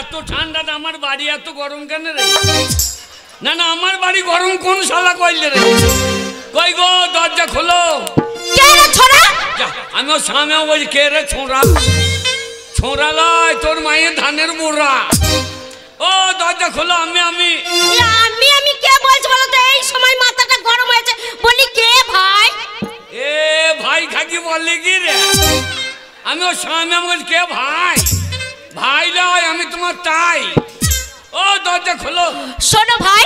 এত ঠান্ডা আমার বাড়ি এত গরম কেন রে? না না আমার বাড়ি গরম কোন শালা কইলে রে? কই গো দরজা খোলো। কে রে ছোড়া? আমি ওর সামনে বলি কে রে ছোঁড়া? ছোঁড়া লয় তোর মায়ের ধানের মুড়া। ও দরজা খোলো। আমি আমি কে বলছি বলো তো? এই সময় মাথাটা গরম হয়েছে বলি কে ভাই? এ ভাই খাকি বললি কি রে? আমি ওর সামনে বলি কে ভাই? ভাই লয় আমি তোমার তাই। ও দরজা খোলো। শোনো ভাই,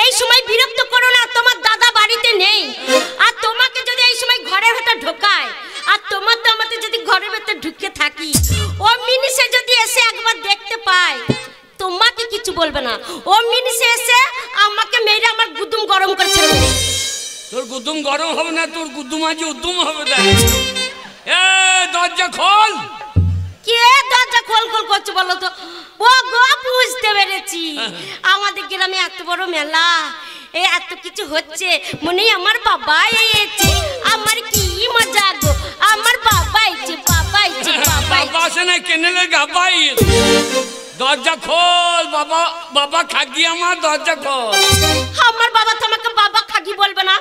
এই সময় বিরক্ত করো না, তোমার দাদা বাড়িতে নেই। আর তোমাকে যদি এই সময় ঘরের ভেতর ঢোকায় আর তোমার তো আমাদের যদি ঘরের ভেতর ঢুকে থাকি, ও মিনিসে যদি এসে একবার দেখতে পায় তোমাকে কিছু বলবে না। ও মিনিসে এসে আমাকে মেরে আমার গুদুম গরম করে ছেড়ে দেবে। তোর গুদুম গরম হবে না, তোর গুদুম আজ উদ্যম হবে। দেখ এ দরজা খোল। কে দরজা খোল খোল করছে বলো তো? ও গো বুঝতে পেরেছি, আমাদের গ্রামে এত বড় মেলা, এত কিছু হচ্ছে, মনে আমার বাবা এসেছে। আমার কি মজা গো, আমার বাবা এসেছে, বাবা এসেছে, বাবা আসে না কেনেলে গাবাই। দরজা খোল বাবা, বাবা খাগি আমার দরজা খোল। আমার বাবা তোমাকে বাবা খাগি বলবে না।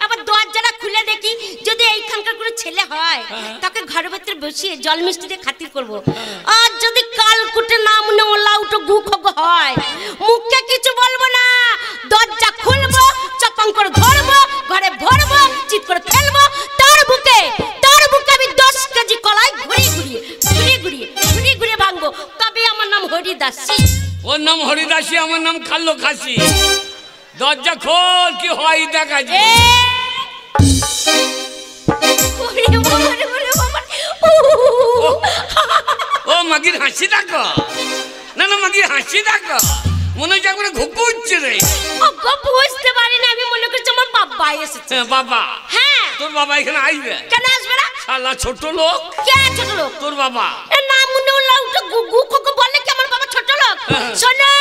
আবার দরজাটা খুলে দেখি যদি এইখানকার কোনো ছেলে হয় তাকে ঘরের ভেতরে বসিয়ে জল মিষ্টি দিয়ে খাতির করব। আর যদি কালকুটে না মনে ওলা উঠো গু খগ হয়, মুখে কিছু বলবো না, দরজা খুলবো, চাপাং করে ধরবো, ঘরে ভরবো, চিৎ করে ফেলবো। তার বুকে আমি 10 কেজি কলাই ঘুরিয়ে ভাঙবো। তবে আমার নাম হরিদাসী। ওর নাম হরিদাসী, আমার নাম খাল্লো খাসি। দরজা খোল কি হয় দেখা যায়। ও মাগির হাসি দেখো। না না মাগির হাসি দেখো, মনে হচ্ছে একবারে ঘুঘু উঠছে রে। বুঝতে পারি না, আমি মনে করছি আমার বাবা এসেছে। বাবা? হ্যাঁ। তোর বাবা এখানে আসবে? কেন আসবে না? শালা ছোট লোক। কে ছোট লোক? তোর বাবা। না মনে হলো উঠে গুগু খোকো বললে কি আমার বাবা ছোট লোক? শোনো,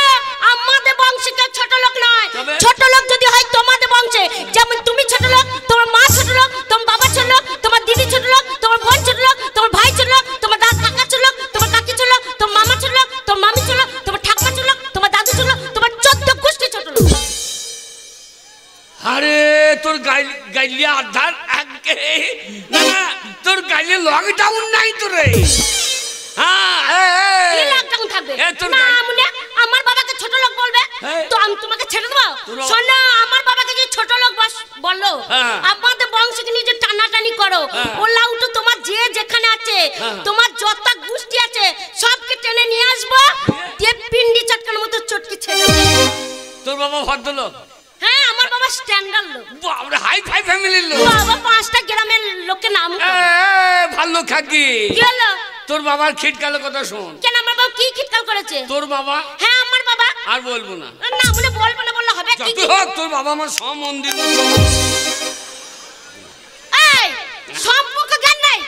আমাদের বংশে কেউ ছোট লোক নয়। ছোট লোক যদি হয় তোমাদের বংশে, যেমন তুমি ছোট লোক, তোমার মা ছোট লোক, তোমার বাবা ছোট লোক, তোমার দিদি ছোট লোক, তোমার বোন ছোট লোক, তোমার ভাই ছোট লোক, তোমার দাদা কাকা ছোট লোক, তোমার কাকি ছোট লোক, তোমার মামা ছোট লোক, তোমার মামি ছোট লোক, তোমার ঠাকুমা ছোট লোক, তোমার দাদু ছোট লোক, তোমার 14 গোষ্ঠী ছোট লোক। আরে তোর গাইলিয়া আধার আগে। না না তোর গাইলে লকডাউন নাই তোরে। হ্যাঁ কি লকডাউন থাকবে? না মনে আমার বাবাকে ছোট লোক বলবে তো আমি তোমাকে ছেড়ে দেবো? শোনো, আমার বাবাকে যে ছোট লোক বললো, আমাদের বংশকে নিয়ে যে টানাটানি করো, ওলা উঠো তোমার যে যেখানে আছে, তোমার যত গোষ্ঠী আছে সবকে টেনে নিয়ে আসবো, দিয়ে পিন্ডি চটকানোর মতো চটকে ছেড়ে দেবো। তোর বাবা ভদ্রলোক? হ্যাঁ, আমার বাবা স্ট্যান্ডার্ড লোক। বাবা হাই ফাই ফ্যামিলির লোক। বাবা 5টা গ্রামের লোকের নাম। ভালো খাকি। কি হলো? তোর বাবার খিটকালো কথা শোন। কেন আমার বাবা কি খিটকাল করেছে? তোর বাবা? হ্যাঁ আমার বাবা। আর বলবো না। না বলে বলবো না বললে হবে কি? তোর বাবা আমার সম্বন্ধী। এই সম্পর্ক জ্ঞান নাই?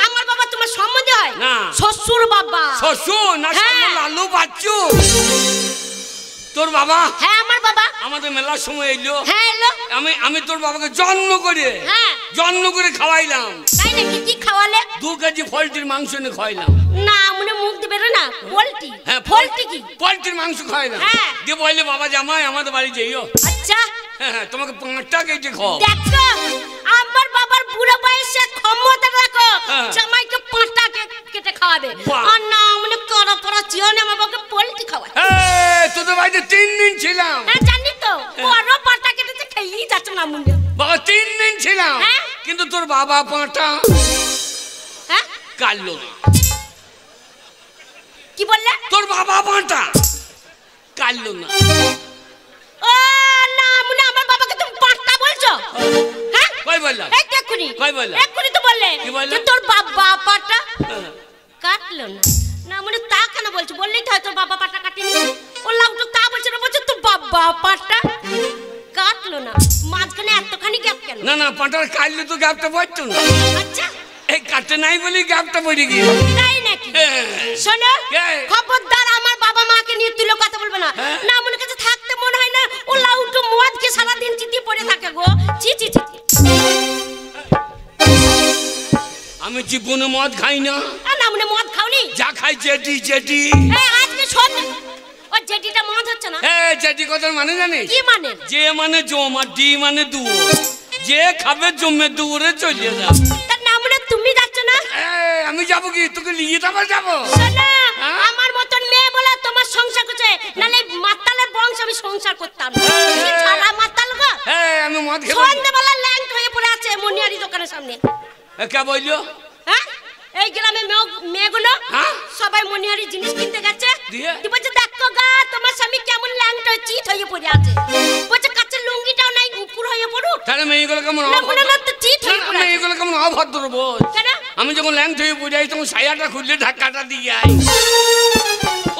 আমার বাবা তোমার সম্বন্ধী হয় না, শ্বশুর বাবা। শ্বশুর না লালু বাচ্চু। তোর বাবা? হ্যাঁ আমার বাবা। আমাদের মেলার সময় এলো। হ্যাঁ এলো। আমি তোর বাবাকে যত্ন করে খাওয়াইলাম। তাই নাকি? কি খাওয়ালে? 2 কেজি পোল্ট্রির মাংস এনে খাওয়াইলাম। না মনে মুখ দিবে না। পোল্ট্রি? হ্যাঁ পোল্ট্রি কি? পোল্ট্রির মাংস খাওয়াইলাম। দিয়ে বললে বাবা জামাই আমাদের বাড়ি যাইও। আচ্ছা। হ্যাঁ তোমাকে 5টা কেটে খাও। দেখো আমার বাবার বুড়ো বয়সে ক্ষমতা রাখো, জামাইকে 5টা কেটে খাওয়াবে। আর না মানে করা পড়া চিওনে আমার বাবাকে পোল্ট্রি খাওয়ায়। তোদের বাড়িতে 3 দিন ছিলাম। হ্যাঁ জানি তো, বড় 5টা কেটেছে খেয়েই যাচ্ছে না মুন্ডে। বাবা 3 দিন ছিলাম, কিন্তু তোর বাবা 5টা কাটলো না। কি বললে? তোর বাবা 5টা কাটলো না। ও না মানে আমার বাবাকে তুমি 5টা বলছো? হ্যাঁ কই বললাম? এক্ষুনি কই বললাম? এক্ষুনি তো বললে যে তোর বাবা 5টা কাটলো না। না মানে তা কেন বলছো? বললেই তো হয় তোর বাবা 5টা কাটেনি। ও লাউটো তা বলছে না, বলছে তোর বাবা 5টা কাটলো না। মাঝখানে এতখানি গ্যাপ কেন? না না 5টা কাটলে তো গ্যাপটা পড়তো না। আচ্ছা এই কাটতে নাই বলি গ্যাপটা পড়ে গিয়ে। তাই নাকি? শোনো খবরদার আমার বাবা মাকে নিয়ে তুই কথা বলবে না। না মনে কাছে থাকতে মনে হয় না ও লাউটো মদ খেয়ে সারাদিন চিতি পড়ে থাকে গো। ছি ছি ছি। আমি জীবনে মদ খাই না। না মানে মদ খাওনি? যা খাই জেডি। আজকে শোন ও জেডিটা মনে হচ্ছে না জেডি কথার মানে জানিস কি মানে যে মানে জম আর ডি মানে দুয়ো যে খাবে জমে দূরে চলে যা তার নাম মানে তুমি যাচ্ছ না আমি যাবো কি তোকে নিয়ে তো আবার যাবো শোনা আমার মতন মেয়ে বলে তোমার সংসার করছে নালে মাতালের বংশ আমি সংসার করতাম কি ছাড়া মাতাল গো আমি মদ খেয়ে সন্ধ্যাবেলা ল্যাংট হয়ে পড়ে আছে মনিয়ারি দোকানের সামনে কে বললো হ্যাঁ এই গ্রামে মেয়েগুলো সবাই মনিহারি জিনিস কিনতে গেছে বলছে দেখো গা তোমার স্বামী কেমন ল্যাংট হয়ে চিত হয়ে পড়ে আছে বলছে কাছে লুঙ্গিটাও নাই উপর হয়ে পড়ুক তাহলে মেয়েগুলো কেমন চিত হয়ে পড়ে মেয়েগুলো কেমন অভদ্র বোঝ আমি যখন ল্যাংট হয়ে পড়ে যাই তখন সায়াটা খুললে ধাক্কাটা দিয়ে আই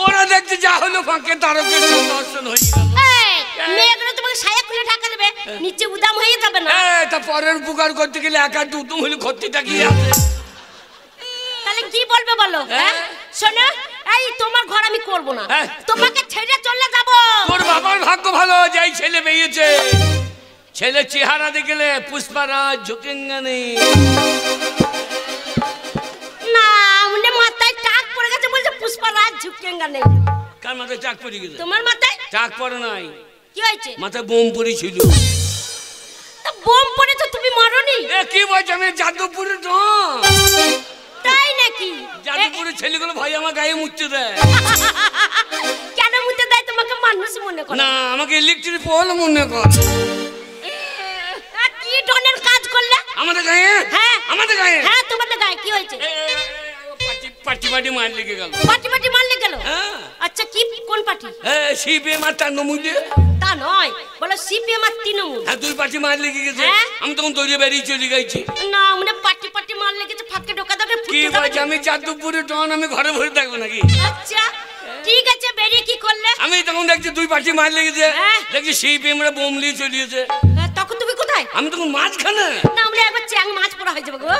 ওরা দেখতে যা হলো ফাঁকে তারকের দর্শন হয়ে গেল মেয়েগুলো তোমাকে সায়া খুলে ঢাকা দেবে নিচে উদাম হয়ে যাবে না তা পরের উপকার করতে গেলে একা দুদম হলে ক্ষতিটা কি আছে তাহলে কি বলবে বলো শোনো এই তোমার ঘর আমি করব না তোমাকে ছেড়ে চলে যাব তোর বাবার ভাগ্য ভালো যাই ছেলে পেয়েছে ছেলে চেহারা দেখলে পুষ্পারাজ ঝুঁকেঙ্গা নেই না মানে মাথায় টাক পড়ে গেছে বলছে পুষ্পারাজ ঝুঁকেঙ্গা নেই কার মাথায় টাক পড়ে গেছে তোমার মাথায় টাক পড়ে নাই কি হয়েছে মাথায় বোম পড়েছিল তো বোম পড়েছে তুমি মারোনি কি বলছ আমি যাদবপুরে ডন তাই নাকি যাদবপুরের ছেলেগুলো ভাই আমার গায়ে মুছতে দেয় কেন মুছতে দেয় তোমাকে মানুষ মনে করে না আমাকে ইলেকট্রিক পোল মনে কর কি ডনের কাজ করলে আমাদের গায়ে আমাদের গায়ে তোমাদের গায়ে কি হয়েছে পাটি পাটি মার লেগে গেল পাটি মারলে গেল আচ্ছা কি কোন পাটি সিপিএম আর তৃণমূলে তা নয় বলো সিপিএম আর তৃণমূল দুই পাটি মার লেগে গেছে আমি তখন দৌড়ে বেরিয়ে চলে গেছি না মানে পাটি মার লেগেছে ফাঁকে ঢোকা দাও কি বলছি আমি যাদবপুরে ডন আমি ঘরে ভরে থাকবো নাকি আচ্ছা ঠিক আছে বেরিয়ে কি করলে আমি তখন দেখছি দুই পাটি মার লেগেছে দেখছি সিপিএম রা বোম নিয়ে চলিয়েছে তখন তুমি কোথায় আমি তখন মাঝখানে না আমরা একবার চ্যাং মাছ পড়া হয়ে যাবে গো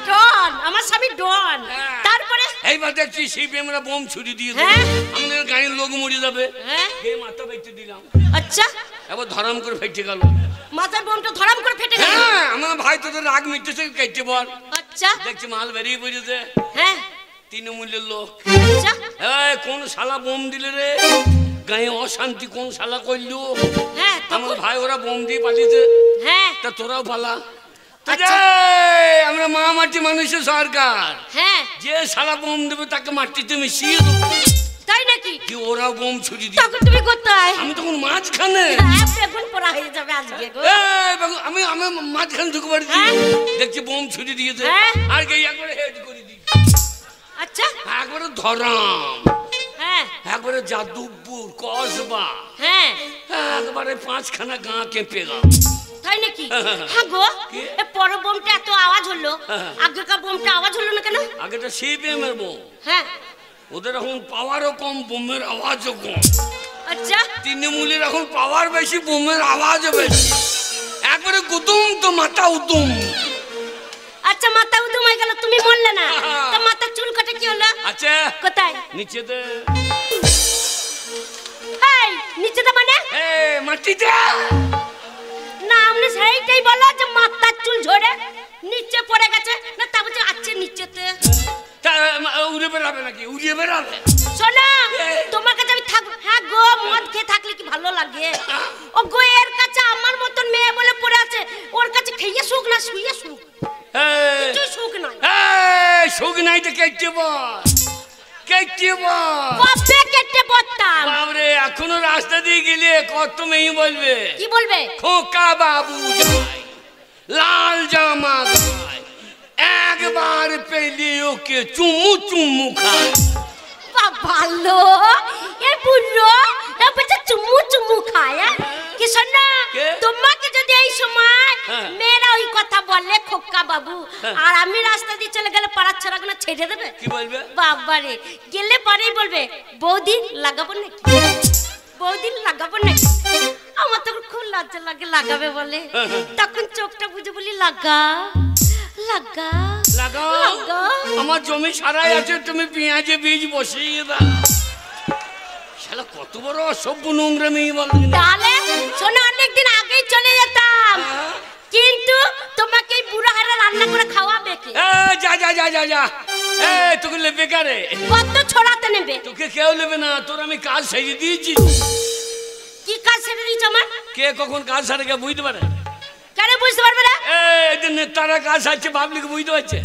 ডন আমার স্বামী ডন তারপরে এইবার দেখছি সিপিএম রা বোম ছুরি দিয়েছে আমাদের গায়ের লোক মরে যাবে এই মাথা বেঁচে দিলাম আচ্ছা এবার ধরাম করে ফেটে গেল মাথার বোমটা ধরাম করে ফেটে গেল আমার ভাই তোদের রাগ মিটতেছে কেটে বল আচ্ছা দেখছি মাল বেরিয়ে পড়েছে তৃণমূলের লোক আচ্ছা কোন শালা বোম দিলে রে গায়ে অশান্তি কোন শালা করলো আমার ভাই ওরা বোম দিয়ে পালিয়েছে তা তোরাও পালা আমরা মা মাটি মানুষের সরকার যে শালা বোম দেবে তাকে মাটিতে মিশিয়ে দেবো তাই নাকি কি ওরাও বোম ছুরি দিয়ে তখন তুমি কোথায় আমি তখন মাঝখানে বেগুন পোড়া হয়ে যাবে আজকে গো আমি মাঝখানে ঢুকে পড়েছি দেখছি বোম ছুরি দিয়েছে আর কে একবারে হেড করে দিই আচ্ছা একবারে ধরাম একবারে যাদবপুর কসবা একবারে পাঁচখানা গাঁ কেঁপে গেল তাই নাকি হ্যাঁ গো এ পরের বোমটা এত আওয়াজ হলো আগেকার বোমটা আওয়াজ হলো না কেন আগেটা সিপিএম এর বোম ওদের এখন পাওয়ারও কম বোমের আওয়াজও কম আচ্ছা তৃণমূলের এখন পাওয়ার বেশি বোমের আওয়াজও বেশি একবারে গুদুম তো মাথা উদুম আচ্ছা মাথা উদুম হয়ে গেল তুমি বললে না তো মাথা চুল কাটা কি হলো আচ্ছা কোথায় নিচেতে এই নিচেতে মানে মাটিতে না আমনে সেইটাই বলো যে মাথার চুল ঝরে নিচে পড়ে গেছে না তা বলছে আছে নিচেতে উড়ে বেড়াবে নাকি উড়িয়ে বেড়াবে শোনা তোমার কাছে আমি থাকবো গো মদ খেয়ে থাকলে কি ভালো লাগে ও গো এর কাছে আমার মতন মেয়ে বলে পড়ে আছে ওর কাছে খেয়ে সুখ না শুয়ে সুখ কিছু সুখ নাই সুখ নাই তো কেটে বল কবে কেটে বলতাম বাবরে এখনো রাস্তা দিয়ে গেলে কত মেয়ে বলবে কি বলবে খোকা বাবু যায় লাল জামা গায় একবার পেলে ওকে চুমু খায় ভালো এর বুড়ো বলছে চুমু খায় কি শোনা তোমাকে যদি এই সময় মেয়েরা ওই কথা বলে খোকা বাবু আর আমি রাস্তা দিয়ে চলে গেলে পাড়ার ছাড়াগুলো ছেড়ে দেবে কি বলবে বাবারে গেলে পরেই বলবে বৌদি লাগাবো নাকি বৌদিন লাগাবো নাকি আমার তো খুব লজ্জা লাগে লাগাবে বলে তখন চোখটা বুঝে বলি লাগা আমার জমি সারাই আছে তুমি পেঁয়াজে বীজ বসিয়ে দাও শালা কত বড় অসভ্য নোংরা মেয়ে বলো তাহলে শোনো অনেকদিন আগেই চলে যেতাম কিন্তু তোমাকে এই বুড়া হারা রান্না করে খাওয়াবে কি যা এই তোকে নেবে কারে? কত ছড়াতে নেবে? তোকে কেউ নেবে না, তোর আমি কাজ সেরে দিয়েছি। কি কাজ সেরে দিয়েছ আমার? কে কখন কাজ সারে কে বুঝতে পারে? কেন বুঝতে পারবে না? এই যে নেতারা কাজ সারছে পাবলিক বুঝতে পারছে।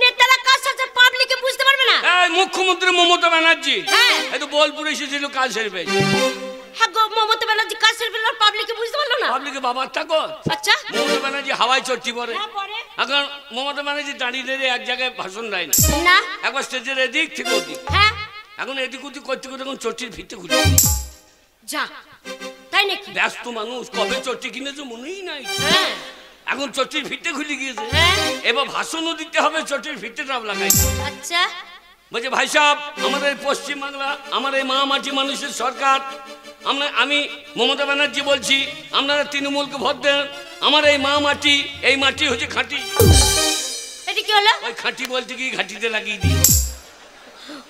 নেতারা কাজ সারছে পাবলিকে বুঝতে পারবে না? এই মুখ্যমন্ত্রী মমতা ব্যানার্জি হ্যাঁ এই তো বোলপুরে এসেছিল কাজ সেরে পেয়েছে। হ্যাঁ গো, মমতা ব্যানার্জি কাজ সেরে পেল, পাবলিকে বুঝতে পারলো না। পাবলিকে বাবার থাকো। আচ্ছা মমতা ব্যানার্জি হাওয়ায় চড়ছি পরে। হ্যাঁ পরে এখন মমতা ব্যানার্জি দাঁড়িয়ে দাঁড়িয়ে এক জায়গায় ভাষণ দেয় না, না একবার স্টেজের এদিক থেকে ওদিক। হ্যাঁ এখন এদিক ওদিক করতে করতে এখন চটির ফিরতে খুলে যা, তাই নাকি? ব্যস্ত মানুষ, কবে চটি কিনেছো মনেই নাই। হ্যাঁ এখন চটির ফিরতে খুলে গিয়েছে, হ্যাঁ এবার ভাষণও দিতে হবে, চটির ফিরতেটাও লাগাই। আচ্ছা বলছে ভাই সাহেব, আমাদের পশ্চিমবাংলা, আমার এই মা মাটি মানুষের সরকার, আমি মমতা ব্যানার্জি বলছি, আপনারা তৃণমূলকে ভোট দেন। আমার এই মা মাটি, এই মাটি হচ্ছে খাঁটি। এটা কি হলো? ওই খাঁটি বলতে কি ঘাটিতে লাগিয়ে দিই,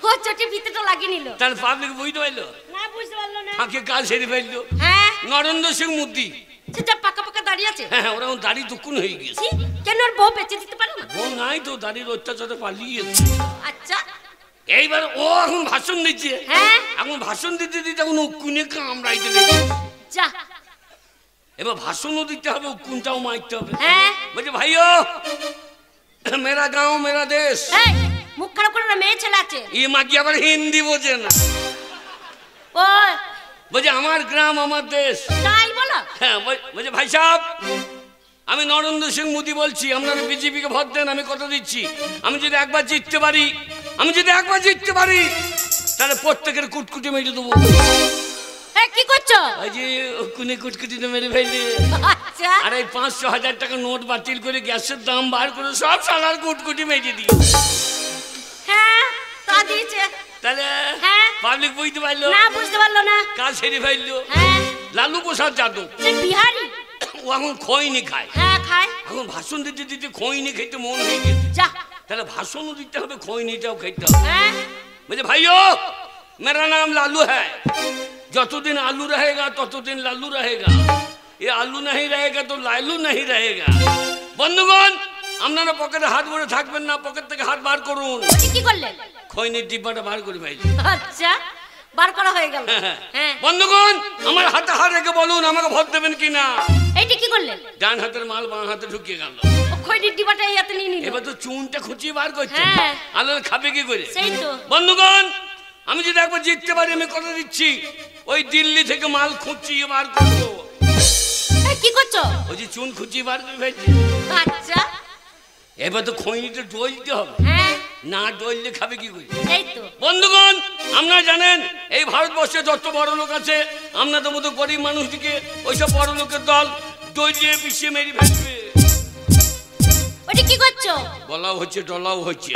ও চটি ভিতরটা লাগিয়ে নিল। তাহলে পাবলিক বুঝতে পারলো না বুঝতে পারলো না। ফাঁকে কাজ সেরে ফেললো। হ্যাঁ নরেন্দ্র সিং মোদি, সেটা পাকা পাকা দাঁড়িয়ে আছে। হ্যাঁ ওরা দাড়ি দুকুন হয়ে গিয়েছে। ছি, কেন ওর বউ বেঁচে দিতে পারো না? ও নাই তো, দাড়ির অত্যাচারে পালিয়ে গেছে। আচ্ছা এইবার ও এখন ভাষণ দিচ্ছে। হ্যাঁ এখন ভাষণ দিতে দিতে এখন উকুনে কামড়াইতে লেগে। যা, এবার ভাষণও দিতে হবে, উকুনটাও মারতে হবে। হ্যাঁ বলছে ভাইও, মেরা গাঁও মেরা দেশ। এই মুখ খারাপ করে না, মেয়ে ছেলে আছে। ই মাগি আবার হিন্দি বোঝে না, ও বলছে আমার গ্রাম আমার দেশ। তাই বলো? হ্যাঁ বলছে ভাই সাহেব, আমি নরেন্দ্র সিং মোদি বলছি, আপনারা বিজেপিকে ভোট দেন। আমি কথা দিচ্ছি, আমি যদি একবার জিততে পারি, তাহলে প্রত্যেকের কুটকুটি মেরে দেবো। এই কি করছো? ওই যে কুনি কুটকুটিতে মেরে ফেললে। আচ্ছা আর এই 500,000 টাকা নোট বাতিল করে গ্যাসের দাম বার করে সব সালার কুটকুটি মেরে দিই। হ্যাঁ তা দিয়েছে। তাহলে হ্যাঁ পাবলিক বুঝতে পারলো না বুঝতে পারলো না। কাজ সেরে ফেললো। হ্যাঁ লালু প্রসাদ যাদব, সে বিহারি। ও এখন খৈনি খায়। হ্যাঁ খায়। এখন ভাষণ দিতে দিতে খৈনি খেতে মন হয়ে গেছে। যা, তাহলে ভাষণও দিতে হবে, খৈনিটাও খেতে হবে। হ্যাঁ বলছে ভাইও, मेरा नाम लालू है, যতদিন আলু रहेगा ততদিন লালু रहेगा, ये आलू नहीं रहेगा तो लालू नहीं रहेगा। বন্ধুগণ, আপনারা পকেটে হাত ভরে থাকবেন না, পকেট থেকে হাত বার করুন। কি করলেন? খৈনির ডিব্বাটা বার করে ভাই। আচ্ছা বার করা হয়ে গেল। হ্যাঁ বন্ধুগণ, আমার হাতে হাত রেখে বলুন আমাকে ভোট দেবেন কিনা। এইটা কি করলেন? ডান হাতের মাল বাঁ হাতে ঢুকিয়ে গেল। ও খৈনির ডিবাটা এই হাতে নিয়ে নিল। এবার তো চুনটা খুঁচিয়ে বার করছে। হ্যাঁ। আলো খাবে কি করে? সেই তো। বন্ধুগণ, আমি যদি একবার জিততে পারি, আমি কথা দিচ্ছি, ওই দিল্লি থেকে মাল খুঁচিয়ে বার করবো। এই কি করছো? ওই যে চুন খুঁচিয়ে বার করে ফেলছে। আচ্ছা এবার তো খৈনিটা ডলতে হবে, হ্যাঁ না ডললে খাবে কি করে? সেই তো। বন্ধুগণ, আপনারা জানেন এই ভারতবর্ষে যত বড় লোক আছে, আপনাদের মতো গরিব মানুষটিকে ওইসব বড় লোকের দল ডলিয়ে পিছিয়ে মেরে ফেলবে। ওটা কি করছো? বলাও হচ্ছে, ডলাও হচ্ছে।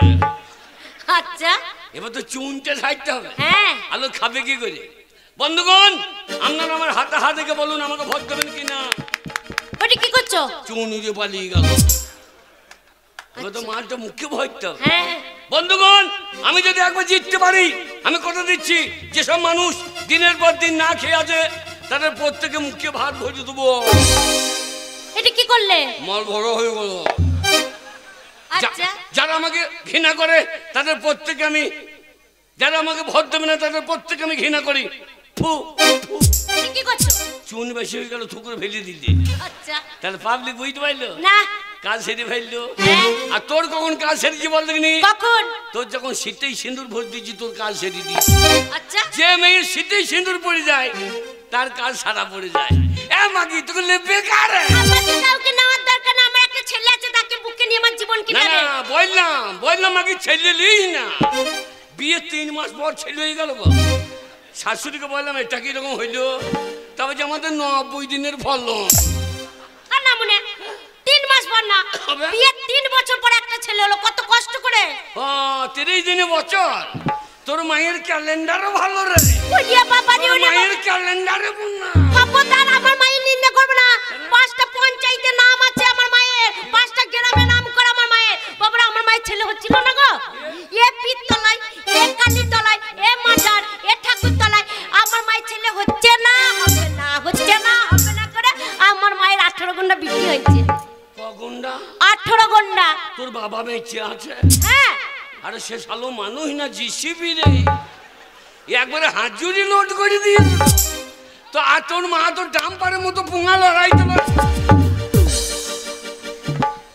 আচ্ছা এবার তো চুনটা ছাড়তে হবে। হ্যাঁ আলো খাবে কি করে? বন্ধুগণ, আপনারা আমার হাতে হাত রেখে বলুন আমাকে ভোট দেবেন কিনা। ওটা কি করছো? চুন উড়ে পালিয়ে গেল। এবার তো মালটা মুখে ভরতে হবে। হ্যাঁ বন্ধুগণ, আমি যদি একবার জিততে পারি, আমি কথা দিচ্ছি, যেসব মানুষ দিনের পর দিন না খেয়ে আছে, তাদের প্রত্যেকে মুখে ভাত ভরে দেবো। এটা কি করলে? মাল বড় হয়ে গেল। আচ্ছা যারা আমাকে ঘৃণা করে তাদের প্রত্যেকে আমি, যারা আমাকে ভোট দেবে না তাদের প্রত্যেকে আমি ঘৃণা করি। ফু ফু। এটা কি করছো? চুন বেশি হয়ে গেল, থুকুরে ফেলে দিতে। আচ্ছা তাহলে পাবলিক বুঝতে পারলো না। কাজ সেরে ফেললো। হ্যাঁ। আর তোর কখন কাজ সেরেছি বল দেখিনি? কখন? তোর যখন শীতেই সিঁদুর ভোট দিচ্ছি, তোর কাজ সেরে দিই। আচ্ছা যে মেয়ের শীতেই সিঁদুর পড়ে যায়, তার কাজ সারা পড়ে যায়। এ মাগি, তোকে বেকার। আমাকে কাউকে নেওয়ার দরকার না, আমার একটা ছেলে আছে, তাকে বুকে নিয়ে আমার জীবন না কিনারে। না, বললাম মাগি ছেলে লিস না। বিয়ে 3 মাস পর ছেলে হয়ে গেল গো। শাশুড়িকে বললাম এটা কিরকম হইলো, তবে যে আমাদের 90 দিনের ফলন। আর না মনে 3 মাস পর না, হবে? বিয়ে 3 বছর পর একটা ছেলে হলো, কত কষ্ট করে। ও 30 দিনে বছর। তোর মায়ের ক্যালেন্ডারও ভালো রে। ওরিয়া বাবা রে, তোর ওরিয়া মায়ের ক্যালেন্ডারে বুনা। খবরদার আমার মায়ের নিন্দা করবে না। 5টা পঞ্চায়েতে নাম আছে আমার মায়ের, 5টা গ্রামে নাম করা আমার মায়ের। বাবা, আমার মায়ের ছেলে হচ্ছিল না গো। এ পিতলায়, এ কালীতলায়, এ মাজার, এ ঠাকুরতলায় আমার মায়ের ছেলে হচ্ছে না, হবে না করে আমার মায়ের 18 গন্ডা বিক্রি হয়েছে। ক গন্ডা? 18 গন্ডা। তোর বাবা বেঁচে আছে? হ্যাঁ আরে সে শালো মানুষ না জিসিবি রে, একবারে হাজুরি লোড করে দিয়ে তো। আর তোর মা তো ডাম্পারের মতো পুঙা লড়াইতে পারে।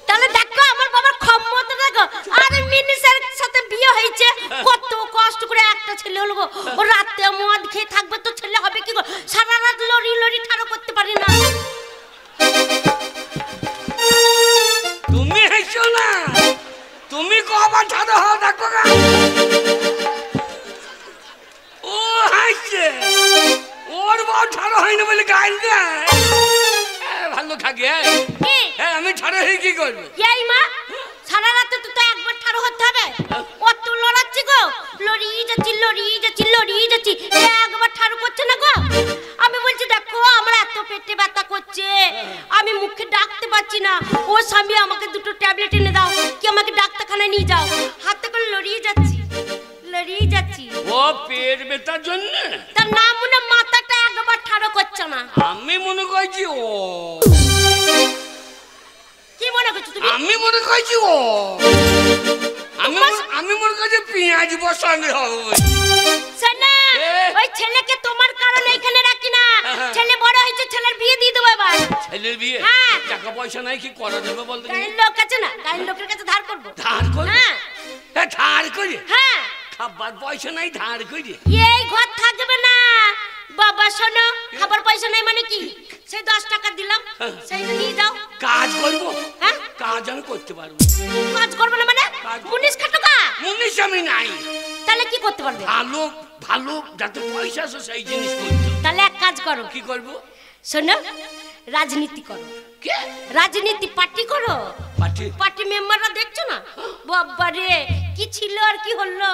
তাহলে দেখো আমার বাবার ক্ষমতা দেখো। আরে মিনিসের সাথে বিয়ে হয়েছে, কত কষ্ট করে একটা ছেলে হলো গো। ও রাতে মদ খেয়ে থাকবে তো ছেলে হবে কি গো? সারা রাত লড়ি লড়ি ঠাড়ো করতে পারি না। তুমি হেসো না, তুমি কবার ঠাড়ো হও দেখো গা। ও হাসছে, ওর বউ ঠাড়ো হয়নি বলে গাইল দেয়। ভালো থাকে। হ্যাঁ আমি ঠাড়ো হয়ে কি করবো? এই মা, সারা রাতে তো একবার ঠাড়ো হতে হবে। কত লড়াচ্ছি গো, লড়ি যাচ্ছি লড়ি যাচ্ছি লড়ি যাচ্ছি, একবার ঠাড়ো করছে না গো। আমি বলছি দেখো আমার এত পেটে ব্যথা করছে, আমি মুখে ডাকতে পারছি না। ও স্বামী আমাকে দুটো ট্যাবলেট এনে দাও, কি আমাকে ডাক্তারখানায় নিয়ে যাও। হাতে করে লড়িয়ে যাচ্ছি লড়িয়ে যাচ্ছি। ও পেট ব্যথার জন্য? তার নাম মনে মাথাটা একবার ঠাড়ো করছে না। আমি মনে করছি ও। কি মনে করছো তুমি? আমি মনে করছি ও, আমি মনে করছি পেঁয়াজ বসানো হবে। শোনা, ওই ছেলেকে তোমার কারণে এখানে রাখি না। ছেলে বড় হয়েছে, ছেলের বিয়ে দিয়ে দেবো এবার। ছেলের বিয়ে? হ্যাঁ। টাকা পয়সা নাই কি করা যাবে বলতে? গায়ের লোক আছে না, গায়ের লোকের কাছে ধার করবো। ধার করে? হ্যাঁ ধার করে? হ্যাঁ। খাবার পয়সা নাই ধার করে? এই ঘর থাকবে না বাবা। শোনো, খাবার পয়সা নাই মানে কি? সেই 10 টাকা দিলাম, সেইটা নিয়ে যাও। কাজ করবো? হ্যাঁ কাজ আমি করতে পারবো। কাজ করবে না মানে? মুনিশ খাটুকা? মুনিশ আমি নাই। তাহলে কি করতে পারবে? ভালো ভালো যাতে পয়সা আছে সেই জিনিস করতে। তাহলে এক কাজ করো। কি করবো? শোনো, রাজনীতি করো। কে? রাজনীতি পার্টি করো। পার্টি? পার্টি মেম্বাররা দেখছো না? বাবারে কি ছিল আর কি হলো।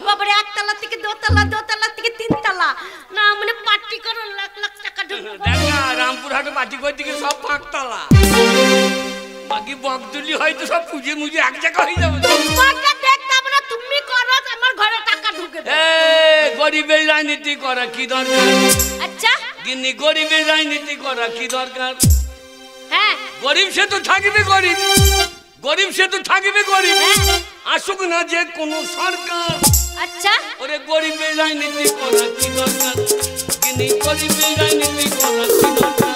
বাবারে একতলা থেকে দোতলা, দোতলা থেকে 3 তলা। না মানে পার্টি করো, লাখ লাখ টাকা ঢুকবে। দেখা রামপুরহাটে পার্টি করতে গিয়ে সব ফাঁকতলা, বাকি বকদুলি হয়তো সব পুজে মুজে এক জায়গা হয়ে যাবে। তোমাকে দেখতাম না, তুমি করো, আমার ঘরে টাকা ঢুকে দেবে। গরিবের রাজনীতি করা কি দরকার? আচ্ছা গিন্নি গরিবের রাজনীতি করা কি দরকার? হ্যাঁ গরিব সে তো থাকবে গরিব, গরিব সে তো থাকবে গরিব। আসুক না যে কোনো সরকার। আচ্ছা ওরে গরিবের রাজনীতি করা কি দরকার? গিন্নি গরিবের রাজনীতি করা কি দরকার?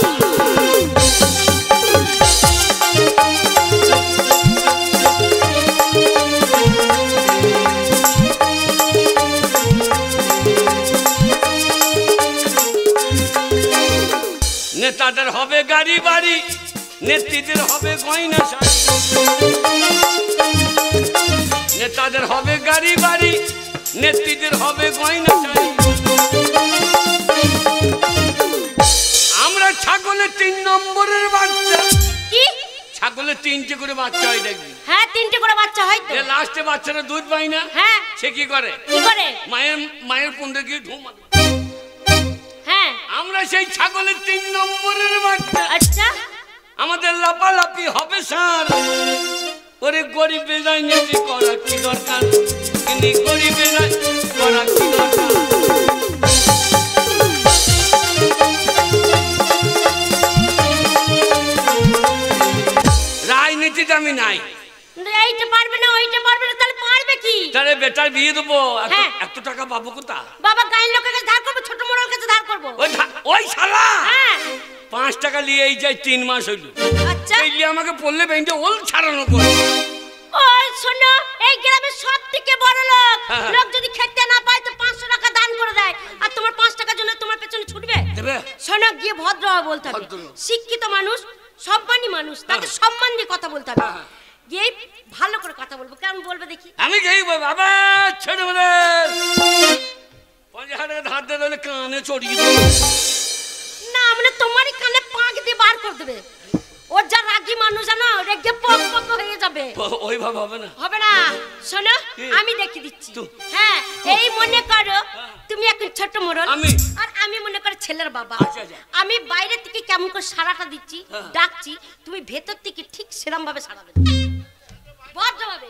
নেতাদের হবে গাড়ি বাড়ি, নেত্রীদের হবে গয়না শাড়ি। নেতাদের হবে গাড়ি বাড়ি, নেত্রীদের হবে গয়না শাড়ি। আমরা ছাগলের 3 নম্বরের বাচ্চা। কি? ছাগলের 3টে করে বাচ্চা হয় দেখবি। হ্যাঁ 3টে করে বাচ্চা হয় তো। লাস্টে বাচ্চারা দুধ পায় না। হ্যাঁ সে কি করে? কি করে? মায়ের পুন্ডে গিয়ে ঢুমা। হ্যাঁ আমরা সেই ছাগলের 3 নম্বরের বাচ্চা। আচ্ছা আমাদের লাপালাপি হবে সার। ওরে গরিবের রাজনীতি করা কি দরকার? কিন্তু গরিবের করা কি দরকার? রাজনীতিতে আমি নাই। এইটা পারবে না, ওইটা পারবে না, তাহলে পারবে কি? তাহলে বেটার বিয়ে দেবো। হ্যাঁ। এত টাকা পাবো কোথা? বাবা গায়ের লোকের কাছে ধার করবো, ছোট মোড়ার কাছে ধার করবো। ওই শালা হ্যাঁ 5 টাকা নিয়ে এই যাই 3 মাস হইল। আচ্ছা এই নিয়ে আমাকে পড়লে ব্যাংকে ওল ছাড়ানো করে। ওই শোনো, এই গ্রামের সব থেকে বড় লোক, হ্যাঁ। লোক যদি খেতে না পায় তো 500 টাকা দান করে দেয়। আর তোমার 5 টাকার জন্য তোমার পেছনে ছুটবে? দেবে? শোনো, গিয়ে ভদ্রভাবে বলতে হবে। ভদ্র। শিক্ষিত মানুষ, সম্মানী মানুষ, তাকে হ্যাঁ। সম্মান দিয়ে কথা বলতে হবে। হ্যাঁ। গিয়ে ভালো করে কথা বলবো। কেমন বলবে দেখি? আমি গেই বাবা ছেড়ে বলে 50 টাকা ধার দিয়ে দিলে কানে চড়িয়ে দেবো। না মানে তোমারই কানে পাক দিয়ে বার করে দেবে। ওর যা রাগী মানুষ জানো, রেগে পক পক হয়ে যাবে। ওইভাবে হবে না। হবে না। শোনো কি? আমি দেখিয়ে দিচ্ছি। তুই? হ্যাঁ এই মনে করো তুমি এখন ছোট মোড়ল, আমি? আর আমি মনে করো ছেলের বাবা। আচ্ছা, আচ্ছা। আমি বাইরে থেকে কেমন করে সারাটা দিচ্ছি, হ্যাঁ। ডাকছি, তুমি ভেতর থেকে ঠিক সেরকম ভাবে সারা দেবে, ভদ্রভাবে।